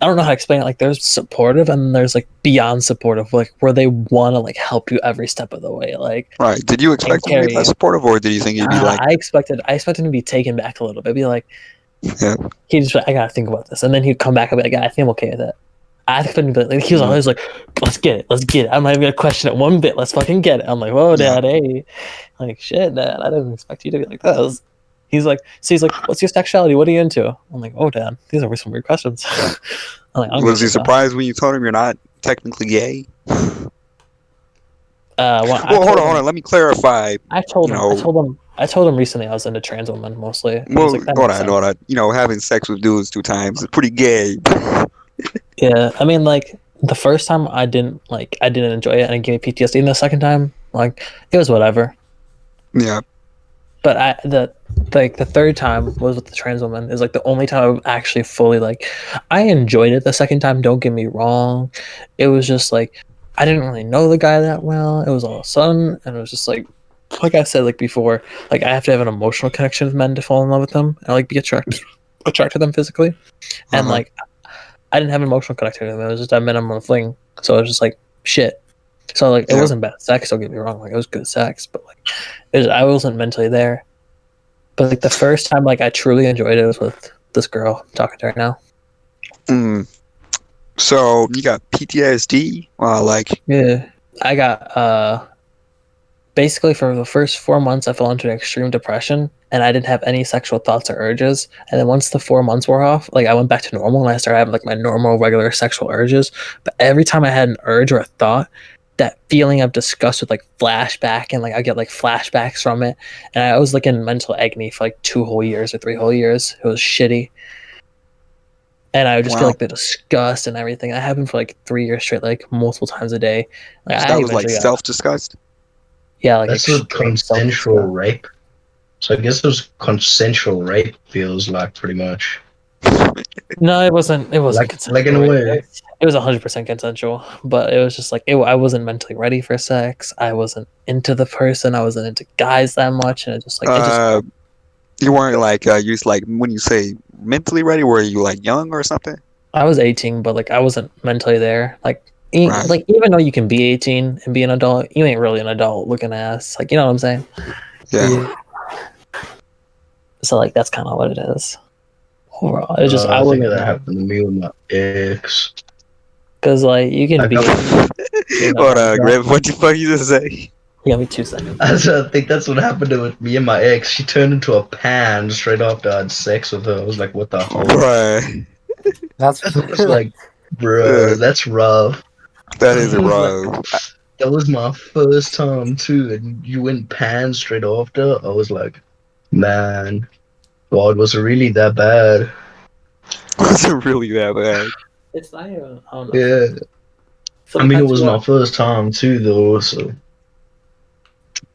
I don't know how to explain it. Like, there's supportive and there's like beyond supportive, like where they want to like help you every step of the way. Like, right? Did you expect him to be that supportive, or did you think he'd be like? I expected him to be taken back a little bit. Be like, yeah. He'd just, I gotta think about this, and then he'd come back and be like, "I think I'm okay with it." I couldn't be like, he was always like, "Let's get it. I'm not even gonna question it one bit. Let's fucking get it." I'm like, "Whoa, Dad, hey." Like, shit, Dad, I didn't expect you to be like this. He's like, "What's your sexuality? What are you into?" I'm like, "Oh, Dad, these are some weird questions." I'm like, was he surprised when you told him you're not technically gay? Hold on. Let me clarify. I told him recently I was into trans women mostly. Well, like, hold on. Having sex with dudes 2 times is pretty gay. Yeah, I mean, like the first time I didn't enjoy it, and it gave me PTSD. And the second time, like, it was whatever. Yeah. But the third time was with the trans woman. Is like the only time I've actually fully like. I enjoyed it the second time. Don't get me wrong. It was just like I didn't really know the guy that well. It was all of a sudden, and it was just like I said like before, like I have to have an emotional connection with men to fall in love with them. I like be attracted to them physically, and like I didn't have an emotional connection to them. It was just a minimum fling. So it was just like shit. So like it wasn't bad sex. Don't get me wrong. Like it was good sex, but like I wasn't mentally there. But like the first time like I truly enjoyed it was with this girl. I'm talking to her now. So you got PTSD? Yeah, I got basically for the first 4 months I fell into extreme depression and I didn't have any sexual thoughts or urges. And then once the 4 months wore off, like I went back to normal and I started having like my normal regular sexual urges. But every time I had an urge or a thought, that feeling of disgust would like flashback and like I get like flashbacks from it. And I was like in mental agony for like 2 whole years or 3 whole years. It was shitty. And I would just feel like the disgust and everything. That happened for like 3 years straight, like multiple times a day. Like, so that was like self-disgust? Yeah, like that's what consensual rape. So I guess those consensual rape feels like pretty much. No, it wasn't. It wasn't like in a way. It was 100% consensual, but it was just like I wasn't mentally ready for sex. I wasn't into the person. I wasn't into guys that much, and it just like you weren't like used like when you say mentally ready. Were you like young or something? I was 18, but like I wasn't mentally there. Like like even though you can be 18 and be an adult, you ain't really an adult looking ass. Like you know what I'm saying? Yeah. So like that's kind of what it is. Overall, it was just I think that happened to me with my ex. Cause like you can be. Hold on, Griff. What the fuck you just say? Yeah, me 2 seconds. I think that's what happened to me and my ex. She turned into a pan straight after I had sex with her. I was like, what the hell? Right. That's like, bro, that's rough. That is rough. That was my first time too, and you went pan straight after. I was like, man, God, was it really that bad? Was it really that bad? It's not even. I don't know. Yeah. I mean, it was my first time too, though. So,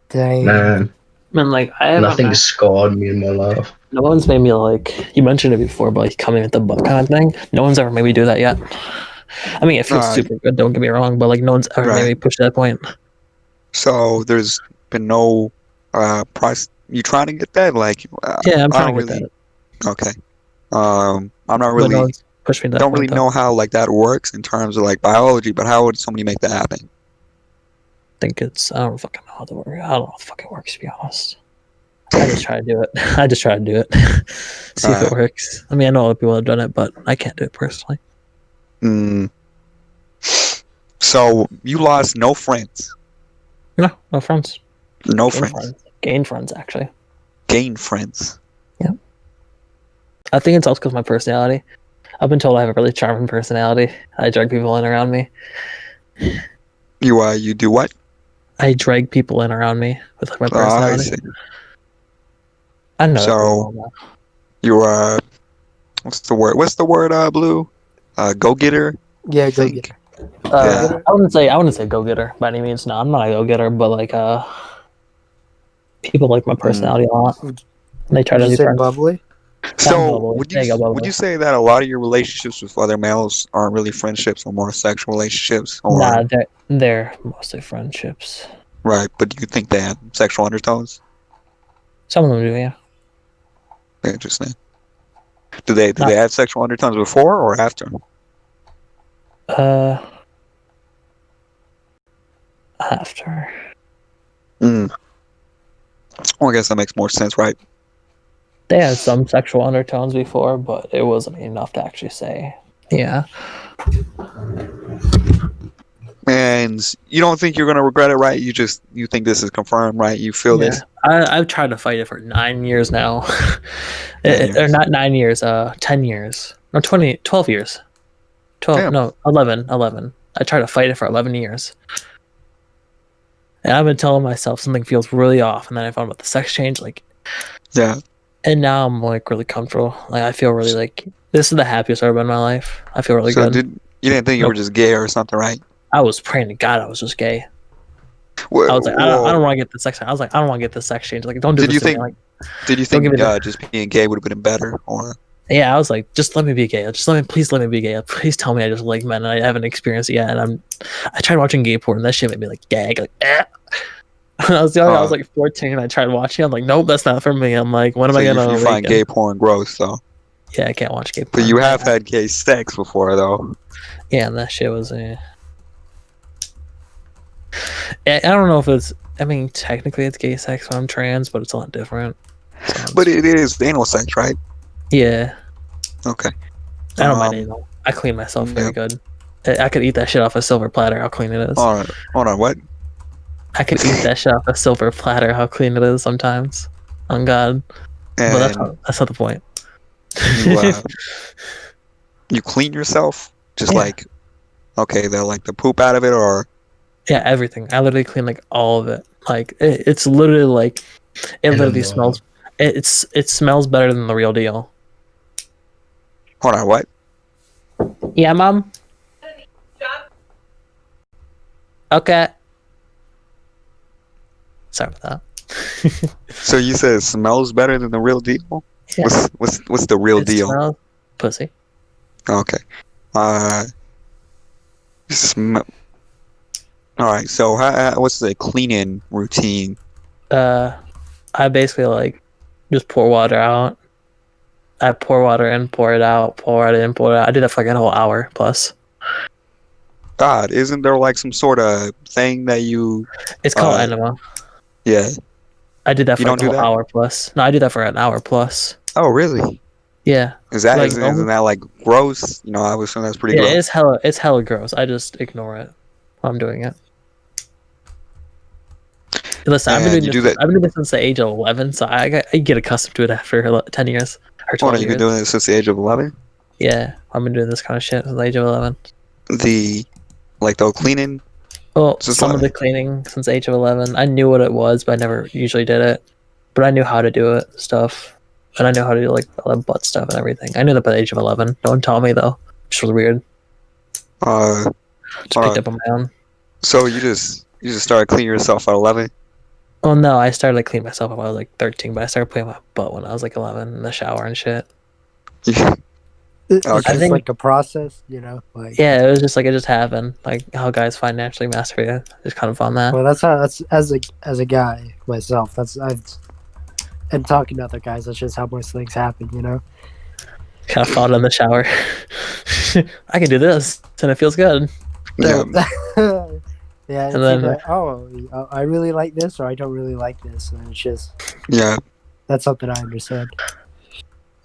dang. Man, like nothing scarred me in my life. No one's made me like you mentioned it before, but like coming at the butt kind of thing. No one's ever made me do that yet. I mean, it feels super good. Don't get me wrong, but like no one's ever made me push that point. So there's been no price. You trying to get that? Like, yeah, I'm trying to get that. Okay. I'm not really. Push me that don't really know how like that works in terms of like biology, but how would somebody make that happen? think it's. I don't fucking know how to work. I don't know how the fuck it works, to be honest. I just try to do it. See if it works. I mean, I know other people have done it, but I can't do it personally. So you lost no friends? No friends. No friends. Gained friends, actually. Gained friends. Yeah. I think it's also because of my personality. I've been told I have a really charming personality. I drag people in around me. You do what? I drag people in around me with like my personality. I see. I know. So you what's the word? Blue? Go-getter? Yeah, go get it. I wouldn't say go-getter by any means. No, I'm not a go-getter, but like people like my personality a lot. They try to be friends. Bubbly? So would you say that a lot of your relationships with other males aren't really friendships or more sexual relationships? Or... Nah, they're mostly friendships. Right, but do you think they have sexual undertones? Some of them do, yeah. Interesting. Do they have sexual undertones before or after? After. Well, I guess that makes more sense, right? They had some sexual undertones before, but it wasn't enough to actually say. Yeah. And you don't think you're gonna regret it, right? You think this is confirmed, right? You feel this? I've tried to fight it for 9 years now. Or not 9 years, 10 years. No, 12 years. 12, damn. No, 11. I tried to fight it for 11 years. And I've been telling myself something feels really off, and then I found out the sex change, like... Yeah. And now I'm, like, really comfortable. Like, I feel really, like... This is the happiest I've ever been in my life. I feel really good. You didn't think you were just gay or something, right? I was praying to God I was just gay. Well, I was like, I don't want to get the sex. I was like, I don't want to get the sex change. Like, don't do this to me. Like, did you think just being gay would have been better, or? Yeah, I was like, just let me be gay. Please let me be gay. Please tell me I just like men and I haven't experienced it yet. And I tried watching gay porn. And that shit made me like gag. Like, When I was young, I was like 14. I tried watching. I'm like, nope, that's not for me. I'm like, when am I gonna? You find gay porn gross, though? Yeah, I can't watch gay porn. But you have had gay sex before, though. Yeah, and that shit was. I don't know if it's. I mean, technically, it's gay sex when I'm trans, but it's a lot different. But it is anal sex, right? Yeah. Okay. I don't mind anal. I clean myself very good. I could eat that shit off a silver platter. How clean it is. Hold on. What? I could eat that shit off a silver platter. How clean it is sometimes. On God. But that's not the point. You clean yourself? Just like, okay, they'll like the poop out of it, or? Yeah, everything. I literally clean like all of it. Like it's literally like it literally smells. It smells better than the real deal. Hold on, what? Yeah, Mom. Okay. Sorry about that. So you said it smells better than the real deal? Yeah. What's the real deal? Smells pussy. Okay. All right. So what's the cleaning routine? I basically like just pour water out. I pour water in, pour it out, pour it in, pour it out. I do that for like a whole hour plus. God, isn't there like some sort of thing that you? It's called enema. Yeah. I did that for like a whole hour plus. No, I do that for an hour plus. Oh, really? Yeah. Isn't that like gross? You know, I was saying that's pretty gross. It's hella gross. I just ignore it while I'm doing it. Listen, I've been doing this since the age of 11, so I get accustomed to it after 10 years. Or 12 years. You've been doing this since the age of 11? Yeah, I've been doing this kind of shit since the age of 11. The cleaning? Well, some of the cleaning since the age of 11. I knew what it was, but I never usually did it. But I knew how to do it, stuff. And I knew how to do like all the butt stuff and everything. I knew that by the age of 11. No one taught me though, which was weird. Just picked up on my own. So you just started cleaning yourself at 11? Well, no, I started like cleaning myself when I was like 13, but I started playing my butt when I was like 11 in the shower and shit. It's just like a process, you know. Like yeah, it was just like it just happened, like how guys find naturally masturbate. Just kind of on that. Well, that's as a guy myself. And talking to other guys, that's just how most things happen, you know. Kind of fought in the shower. I can do this, and it feels good. Yeah. Yeah, it's And then either, I really like this or I don't really like this. And it's just, Yeah. that's something I understand.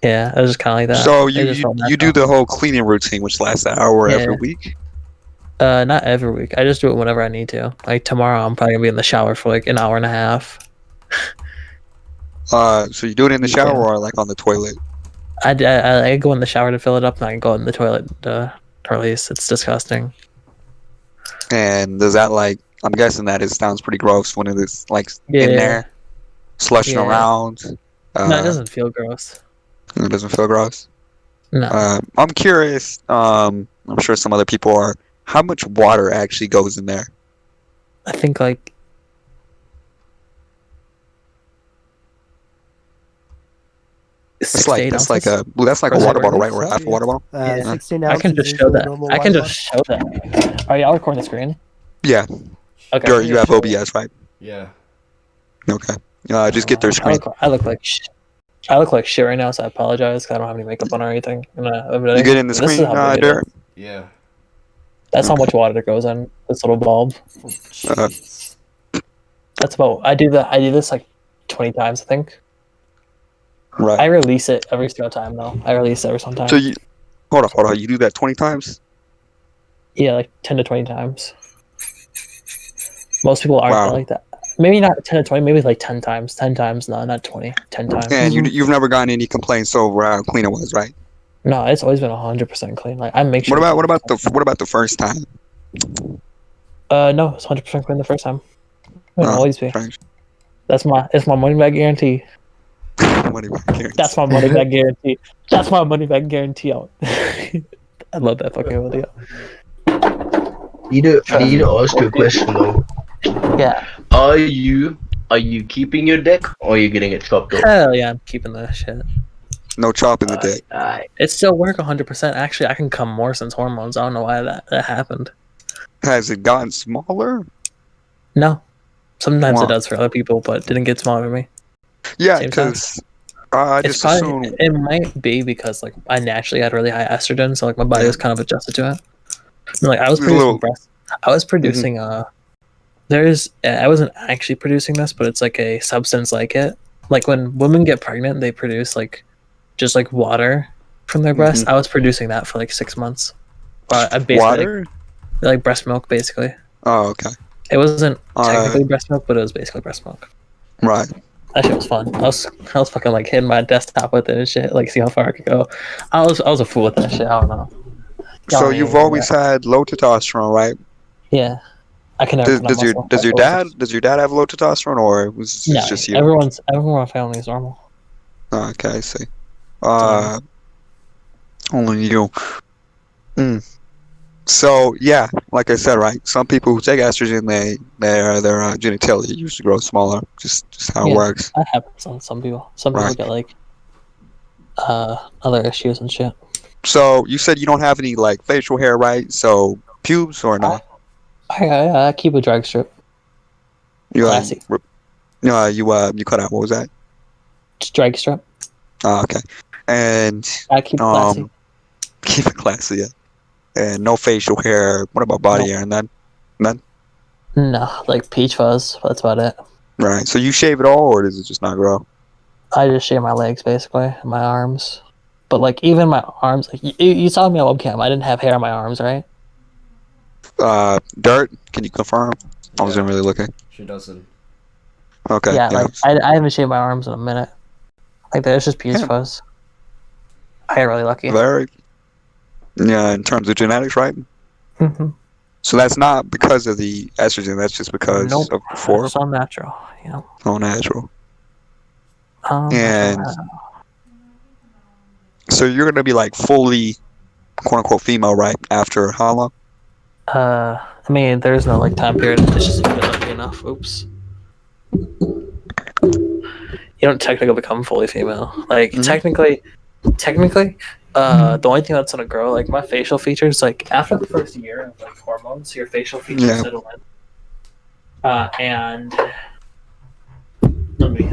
yeah, it was just kind of like that. So It just felt you do natural. the whole cleaning routine, which lasts an hour every Yeah. week. Not every week. I just do it whenever I need to. Like tomorrow, I'm probably gonna be in the shower for like an hour and a half. So you do it in the shower Yeah. or like on the toilet? I go in the shower to fill it up, and I go in the toilet to release. It's disgusting. And does that like? I'm guessing that it sounds pretty gross when it is like in Yeah. there, slushing Yeah. around. No, it doesn't feel gross. It doesn't feel gross. No. I'm curious. I'm sure some other people are. How much water actually goes in there? I think like That's like a water bottle, right? Or half a water bottle. Yeah. 16 I ounces. can just is show the that. normal I can water just show that. Are y'all recording the screen? Yeah. Okay. Jared, you have OBS, right? Yeah. Okay. Just get their screen. I look like shit right now, so I apologize because I don't have any makeup on or anything. You get in the screen, Derek? Yeah. That's how much water goes in this little bulb. Oh, jeez. That's about. I do this like 20 times, I think. I Right. release it every single time though. I release it every single time. So you hold on. You do that 20 times? Yeah, like 10 to 20 times. Most people aren't Wow. like that. Maybe not 10 to 20, maybe like 10 times. 10 times, no, not 20. 10 times. And you've never gotten any complaints over how clean it was, right? No, it's always been 100% clean. Like I make sure. What about the first time? No, it's 100% clean the first time. It'll always be. Strange. It's my money back guarantee. Money back guarantee. That's my money back guarantee. That's my money back guarantee out. I love that fucking video. I need to ask you a question though. Yeah. Are you keeping your dick or are you getting it chopped off? Hell yeah, I'm keeping that shit. No chopping the dick. It still work 100%. Actually, I can come more since hormones. I don't know why that happened. Has it gotten smaller? No. Sometimes Wow. it does for other people, but it didn't get smaller for me. Yeah, Same because I It's just probably, assume. it might be because like I naturally had really high estrogen, so like my body was kind of adjusted to it. And, like I was It's a producing little- breast. I was producing I wasn't actually producing this, but it's like a substance like it. Like when women get pregnant, they produce like just like water from their breast. I was producing that for like 6 months. I basically Water? like breast milk basically. Oh, okay. It wasn't technically breast milk, but it was basically breast milk. Right. That shit was fun. I was fucking like hitting my desktop with it and shit, like see how far I could go. I was a fool with that shit. I don't know. So you've always had low testosterone, right? Yeah. I can never. Does your dad have low testosterone, or was it just you? Everyone in my family is normal. Oh, okay, I see. Only you. So yeah, like I said, right? Some people who take estrogen, their genitalia used to grow smaller. Just how it works. That happens on some people. Some people get like other issues and shit. So you said you don't have any like facial hair, right? So pubes or not? I keep a drag strip. You Classy. you cut out. What was that? Just drag strip. Oh, okay. And I keep it classy. Keep it classy, yeah. And no facial hair. What about body hair? None. No, like peach fuzz. That's about it. Right. So you shave it all, or does it just not grow? I just shave my legs basically, and my arms. But like even my arms, like you saw me on webcam. I didn't have hair on my arms, right? Dirt. Can you confirm? I wasn't really looking. She doesn't. Okay. Yeah, like I haven't shaved my arms in a minute. Like there's just peach fuzz. I got really lucky. Very. Yeah, in terms of genetics, right? Mm-hmm. So that's not because of the estrogen. That's just because of before. It's all natural, you know. All natural. And so you're gonna be like fully, quote unquote, female, right? After how long? I mean, there's no like time period. It's just been lucky enough. Oops. You don't technically become fully female. Like technically, the only thing that's gonna grow, like my facial features, like after the first year of like hormones, your facial features settle in. And let me,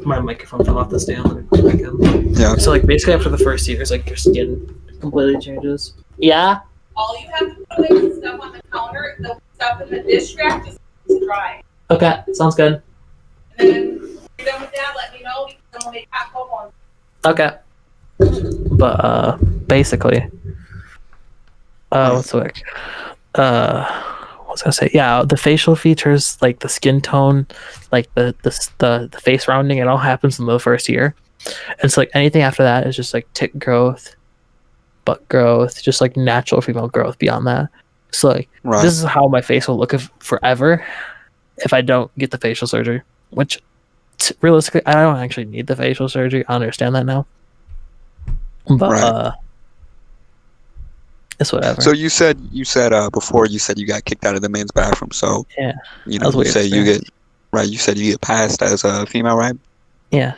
my microphone fell off the stand. Let me put it back in. Yeah. So like basically after the first year, it's like your skin completely changes. Yeah. All you have to put away is stuff on the counter. The stuff in the dish rack, just dry. Okay, sounds good. And then when you're done with that, let me know because I'm gonna make hot cocoa. Okay. But basically, what's the word? What was I gonna say? Yeah, the facial features, like the skin tone, like the face rounding, it all happens in the first year. And so like anything after that is just like tit growth, butt growth, just like natural female growth beyond that. So like this is how my face will look forever if I don't get the facial surgery. Which realistically, I don't actually need the facial surgery. I understand that now. But it's whatever. So you said before you said you got kicked out of the men's bathroom. So yeah, you know, you say you get you said you get passed as a female, right? Yeah.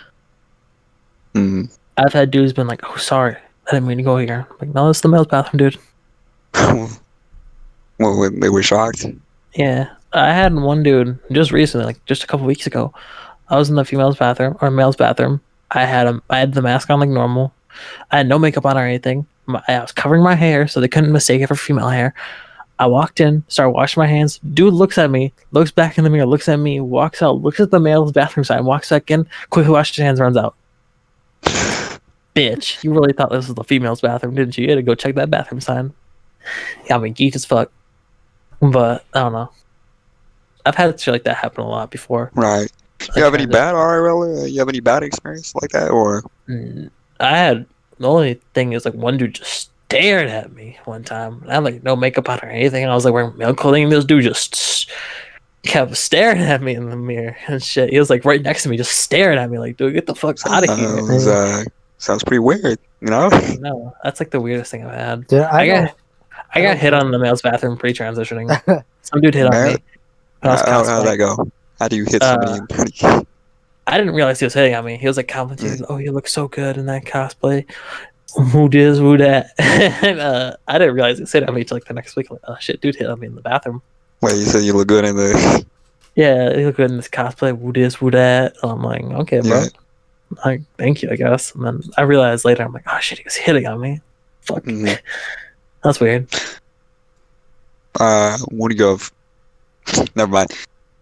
Mm. I've had dudes been like, "Oh, sorry, I didn't mean to go here." I'm like, no, it's the male's bathroom, dude. Well, they were shocked. Yeah, I had one dude just recently, like just a couple weeks ago. I was in the female's bathroom or male's bathroom. I had the mask on like normal. I had no makeup on or anything. I was covering my hair so they couldn't mistake it for female hair. I walked in, started washing my hands. Dude looks at me, looks back in the mirror, looks at me, walks out, looks at the male's bathroom sign, walks back in, quickly washes his hands, runs out. Bitch, you really thought this was the female's bathroom, didn't you? You had to go check that bathroom sign. Yeah, I mean, geek as fuck. But, I don't know. I've had shit like that happen a lot before. Right. You have any bad RRL? You have any bad experience like that? Or I had, the only thing is like one dude just stared at me one time. I had like no makeup on or anything. I was like wearing male clothing and this dude just kept staring at me in the mirror and shit. He was like right next to me just staring at me like, dude, get the fuck out of here. Sounds pretty weird, you know? No, that's like the weirdest thing I've had. Dude, I got hit on in the male's bathroom pre-transitioning. Some dude hit on me. How'd that go? How do you hit somebody in pretty? I didn't realize he was hitting on me. He was like complimenting, "Oh, you look so good in that cosplay. Who this, who that?" And I didn't realize he was hitting on me until like the next week. Like, oh shit, dude hit on me in the bathroom. Wait, you said you look good in the? Yeah, you look good in this cosplay. Who this, who that? And I'm like, okay, bro. Like, thank you, I guess. And then I realized later, I'm like, oh shit, he was hitting on me. Fuck. Mm-hmm. That's weird. What do you go? Never mind.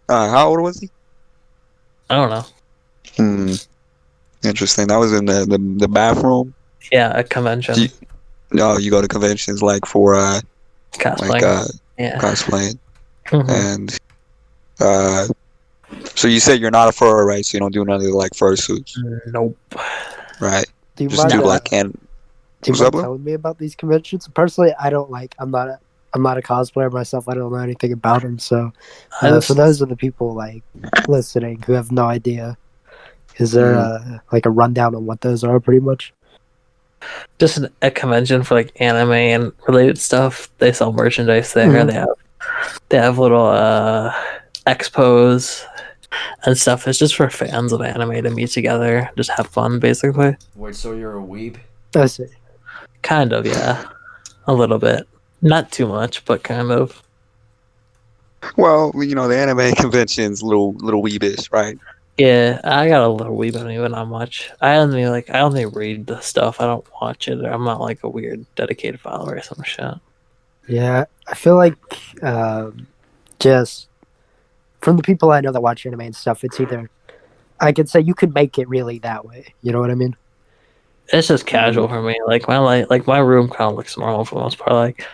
How old was he? I don't know. Interesting. That was in the bathroom. Yeah, a convention. You go to conventions like for cosplaying. Cosplaying. Mm-hmm. And so you said you're not a furry, right? So you don't do none of the like fursuits. Nope. Right. Do you Just mind, do like do you mind telling me about these conventions? Personally, I don't like. I'm not a cosplayer myself. I don't know anything about them. So, for those of the people like listening who have no idea, is there like a rundown on what those are, pretty much? Just a convention for like anime and related stuff. They sell merchandise there. Mm-hmm. They have little expos and stuff. It's just for fans of anime to meet together, just have fun, basically. Wait, so you're a weeb? I see. Kind of, yeah. A little bit. Not too much, but kind of. Well, you know, the anime convention's little weebish, right? Yeah, I got a little weeb in me, but not much. I only read the stuff. I don't watch it. I'm not like a weird dedicated follower or some shit. Yeah, I feel like just from the people I know that watch anime and stuff, it's either I could say you could make it really that way. You know what I mean? It's just casual for me. Like my room kind of looks normal for the most part. Like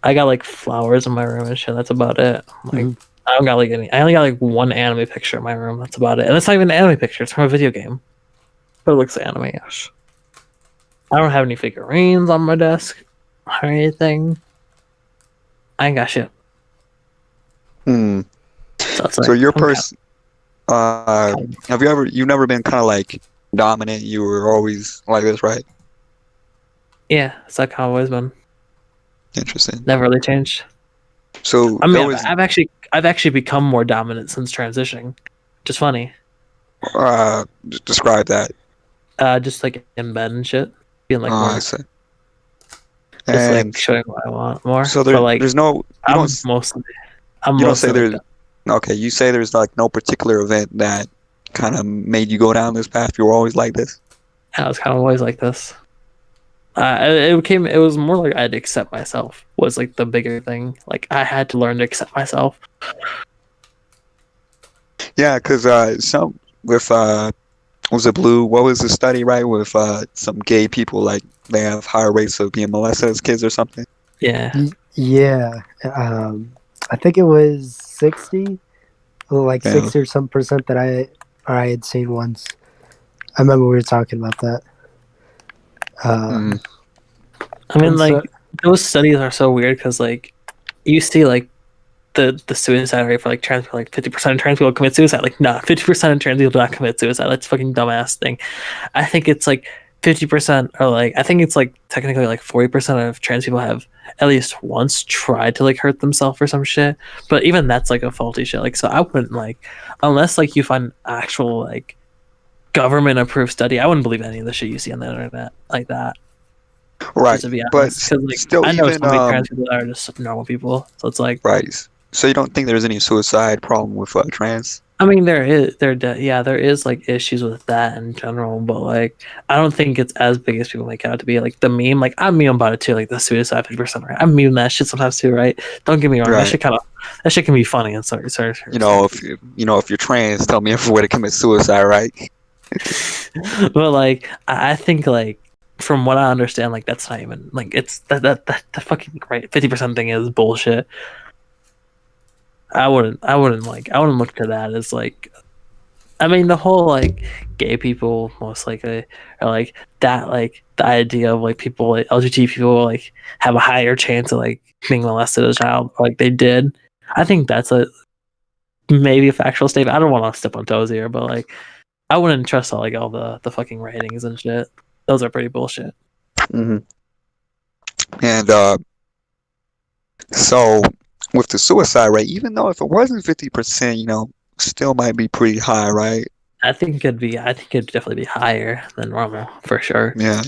I got like flowers in my room and shit. That's about it. Like I don't got like any. I only got like one anime picture in my room. That's about it. And it's not even an anime picture. It's from a video game, but it looks anime-ish. I don't have any figurines on my desk or anything. I ain't got shit. So your person, have you've never been kind of like dominant? You were always like this, right? Yeah, it's like how I've always been. Interesting. Never really changed. So I mean, I've actually become more dominant since transitioning. Just funny. Describe that. Just like in bed and shit, being like more. I see. Just like showing what I want more. So there's no. I'm you don't say there's. Okay, you say there's like no particular event that kind of made you go down this path. You were always like this. I was kind of always like this. It was more like I had to accept myself was like the bigger thing. Like I had to learn to accept myself. Yeah, because some with was it Blue? What was the study, right? With some gay people, like they have higher rates of being molested as kids or something. Yeah. Yeah. I think it was 60, like Yeah. 60 or some percent that I had seen once. I remember we were talking about that. Mhm. I mean, and like so- those studies are so weird because like you see like the suicide rate for like trans people, like 50% of trans people commit suicide. Like, nah, 50% of trans people do not commit suicide. That's a fucking dumbass thing. I think it's like 50% or like I think it's like technically like 40% of trans people have at least once tried to like hurt themselves or some shit. But even that's like a faulty shit. Like, so I wouldn't like unless like you find actual like government approved study. I wouldn't believe any of the shit you see on the internet like that. Right, Just to be but honest, because like still, I know even so many trans people that are just normal people. So it's like, right. So you don't think there's any suicide problem with trans? I mean, there is like issues with that in general, but like I don't think it's as big as people make it out to be. Like the meme, like I'm meme about it too, like the suicide 50%. Right? I'm meme that shit sometimes too, right? Don't get me wrong, Right. that shit can be funny and sorry. If you're trans, tell me every way to commit suicide, right? But like I think like from what I understand, like that's not even like it's that fucking right 50% thing is bullshit. I wouldn't look to that as like I mean the whole like gay people most likely are like that like the idea of like people like LGBT people like have a higher chance of like being molested as a child like they did. I think that's a maybe a factual statement. I don't want to step on toes here, but like I wouldn't trust all the fucking ratings and shit. Those are pretty bullshit. Mm-hmm. And so with the suicide rate, even though if it wasn't 50%, still might be pretty high, right? I think it'd definitely be higher than normal for sure. Yeah.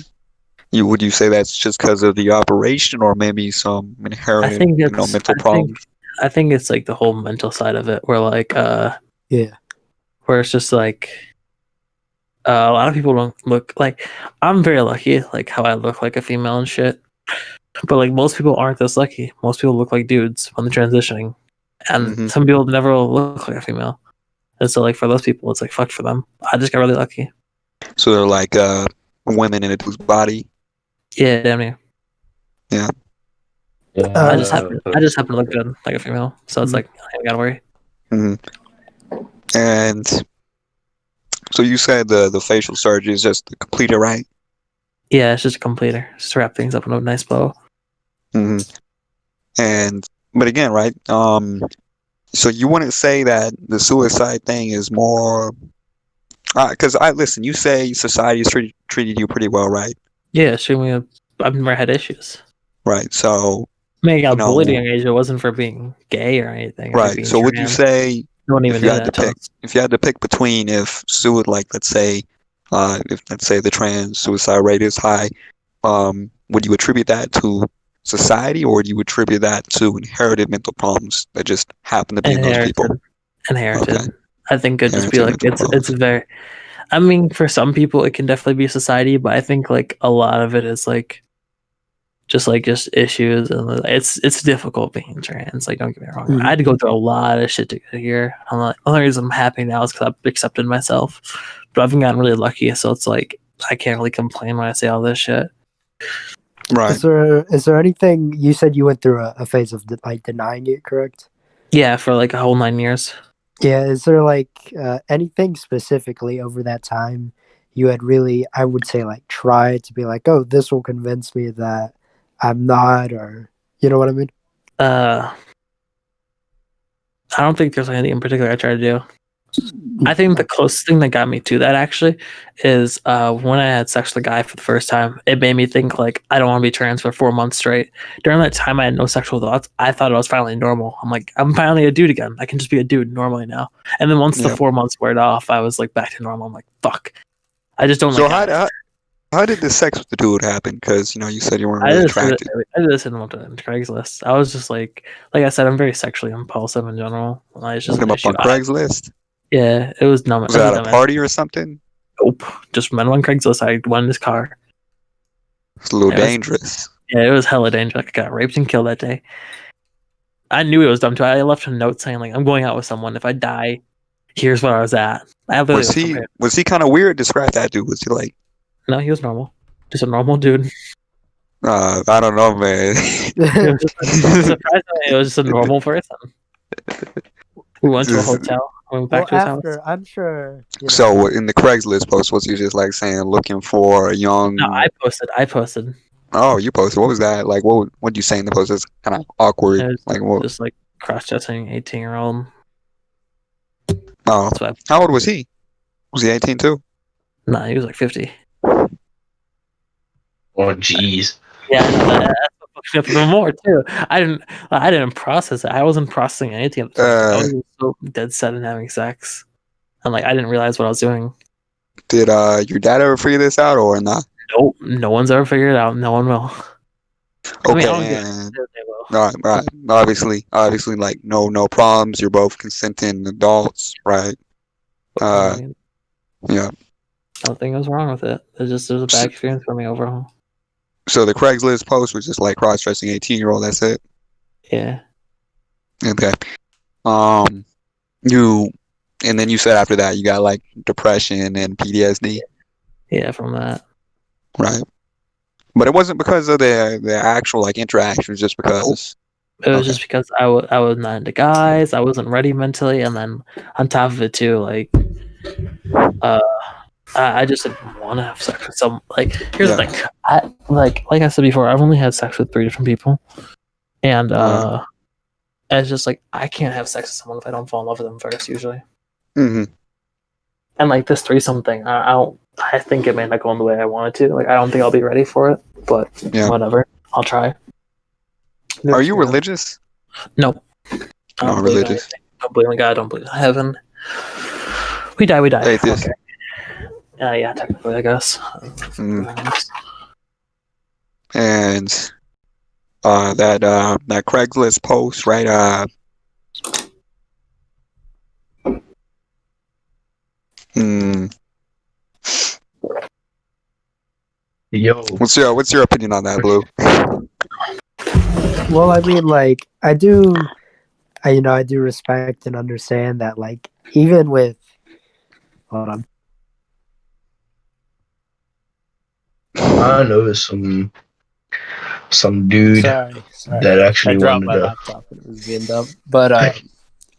Would you say that's just because of the operation, or maybe some I inherent, think it's mental problems? I think it's like the whole mental side of it where like yeah. where it's just like a lot of people don't look like I'm very lucky like how I look like a female and shit. But like most people aren't this lucky. Most people look like dudes when they're transitioning. And Hmm. some people never look like a female. And so like for those people it's like fucked for them. I just got really lucky. So they're like women in a dude's body. Yeah, damn near. Yeah. I just happen to look good like a female. So it's like I ain't gotta worry. Hmm. And so you said the facial surgery is just completed, right? Yeah, it's just a completer. Just to wrap things up in a nice bow. Hmm. And but again, right? So you wouldn't say that the suicide thing is more because I listen. You say society's treated you pretty well, right? Yeah, I've never had issues. Right. So I mean, I you got bullied at a know, young age. It wasn't for being gay or anything, or like right. being So would you trans. say No one even if you knew had to that till pick, if you had to pick between if like let's say, if let's say the trans suicide rate is high, would you attribute that to society, or would you attribute that to inherited mental problems that just happen to be in those people? inherited. Okay, I think it'd just be inherited like mental it's problems. very. I mean, for some people, it can definitely be society, but I think like a lot of it is like just issues, and it's difficult being trans. Like, don't get me wrong, I had to go through a lot of shit to get here. I'm like, the only reason I'm happy now is because I've accepted myself, but I've gotten really lucky, so it's like I can't really complain when I say all this shit. Right. Is there anything you said you went through a phase of like denying it, correct? Yeah, for like a whole 9 years. Yeah, is there like anything specifically over that time you had really, I would say, like tried to be like, oh, this will convince me that I'm not, or you know what I mean? I don't think there's anything in particular I try to do. I think the closest thing that got me to that actually is when I had sex with a guy for the first time. It made me think like I don't want to be trans for 4 months straight. During that time, I had no sexual thoughts. I thought I was finally normal. I'm like, I'm finally a dude again. I can just be a dude normally now. And then once the Yep. 4 months wore off, I was like back to normal. I'm like, fuck. I just don't So like guys. how did the sex with the dude happen? Because you said you weren't I really just did it. attracted. I just didn't want to Craigslist. I was just like I said, I'm very sexually impulsive in general. It's just Put an him up issue. on Craigslist. Yeah, it was dumb. Was It it was at a dumb. party or something? Nope. Just went on Craigslist. I went in his car. It's a little dangerous. Yeah, it was hella dangerous. I got raped and killed that day. I knew it was dumb too. I left a note saying like, "I'm going out with someone. If I die, here's where I was at." Was he kind of weird? Describe that dude. Was he like? No, he was normal. Just a normal dude. I don't know, man. Surprisingly, it was just a normal person. We went to a hotel. Went back to his house. I'm sure. So in the Craigslist post, was he just like saying looking for a young? No, I posted. Oh, you posted. What was that? Like, what did you say in the post? It's kind of awkward. Like, what? Just like cross-dressing 18-year-old. Oh, how old was he? Was he 18 too? Nah, he was like 50. Oh, jeez. Yeah, I know that's what fucked me up even more too. I didn't process it. I wasn't processing anything at the time. I was just so dead set in having sex. And like I didn't realize what I was doing. Did your dad ever figure this out or not? Nope, no one's ever figured it out. No one will. Okay, I mean, they will. All right. Obviously, like no problems. You're both consenting adults, right? Yeah. Nothing was wrong with it. It was a bad experience for me overall. So the Craigslist post was just like cross-dressing 18-year-old. That's it. Yeah. Okay. And then you said after that you got like depression and PTSD. Yeah, from that. Right. But it wasn't because of the actual like interaction. It was just because. It was just because I was not into guys. I wasn't ready mentally, and then on top of it too, like, I just didn't want to have sex with someone. Like, here's the thing. Like I said before, I've only had sex with 3 different people, and it's just like I can't have sex with someone if I don't fall in love with them first, usually. Mm-hmm. And like this threesome thing, I think it may not go in the way I wanted to. Like, I don't think I'll be ready for it, but whatever. I'll try. Are you religious? No. Not religious. Don't believe in God. Don't believe in heaven. We die. Atheist. Okay. Yeah, technically, I guess. And that Craigslist post, right? Yo, what's your opinion on that, Blue? Well, I mean, like, I do respect and understand that, like, even with, hold on. I know some dude Sorry. that actually I dropped wanted my laptop and it was being dumb. But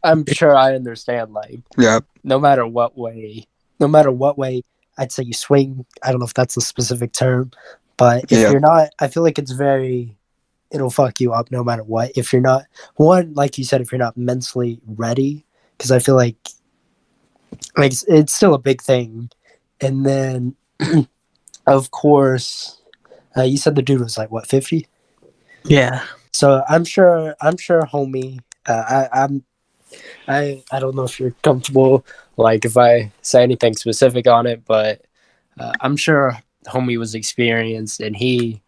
I'm sure I understand, like, no matter what way, I'd say you swing. I don't know if that's a specific term, but if you're not, I feel like it'll fuck you up no matter what. If you're not, like you said, if you're not mentally ready, because I feel like it's still a big thing. And then, of course, you said the dude was like, what, 50? Yeah. So I'm sure, homie. I don't know if you're comfortable, like, if I say anything specific on it, but I'm sure homie was experienced and he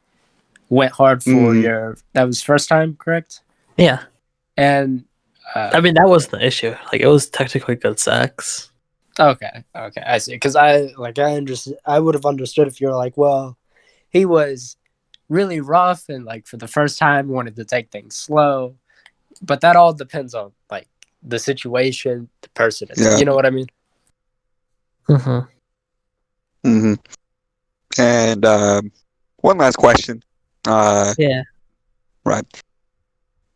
went hard for that was first time, correct? Yeah. And I mean, that wasn't the issue. Like, it was technically good sex. Okay, I see. Because I would have understood if you're like, well, he was really rough and like for the first time wanted to take things slow, but that all depends on like the situation, the person. You know what I mean? And one last question. Right.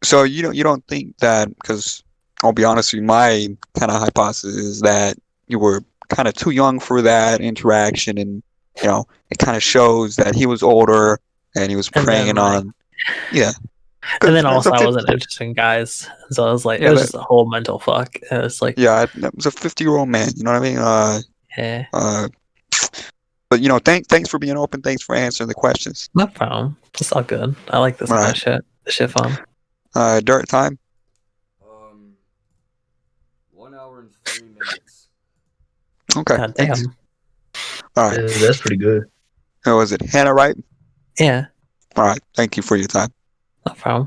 So you don't think that, because I'll be honest with you, my kind of hypothesis is that you were kind of too young for that interaction, and it kind of shows that he was older and he was preying on. And then also I wasn't interested in guys, so I was like, it was just a whole mental fuck. And it's like, that was a 50-year-old man. You know what I mean? But thanks for being open. Thanks for answering the questions. No problem. It's all good. I like this kind of shit. This shit fun. Dirt time. 1 hour and 3 minutes. Okay. God damn. All right. That's pretty good. Was it Hannah, right? Yeah. All right. Thank you for your time. No problem.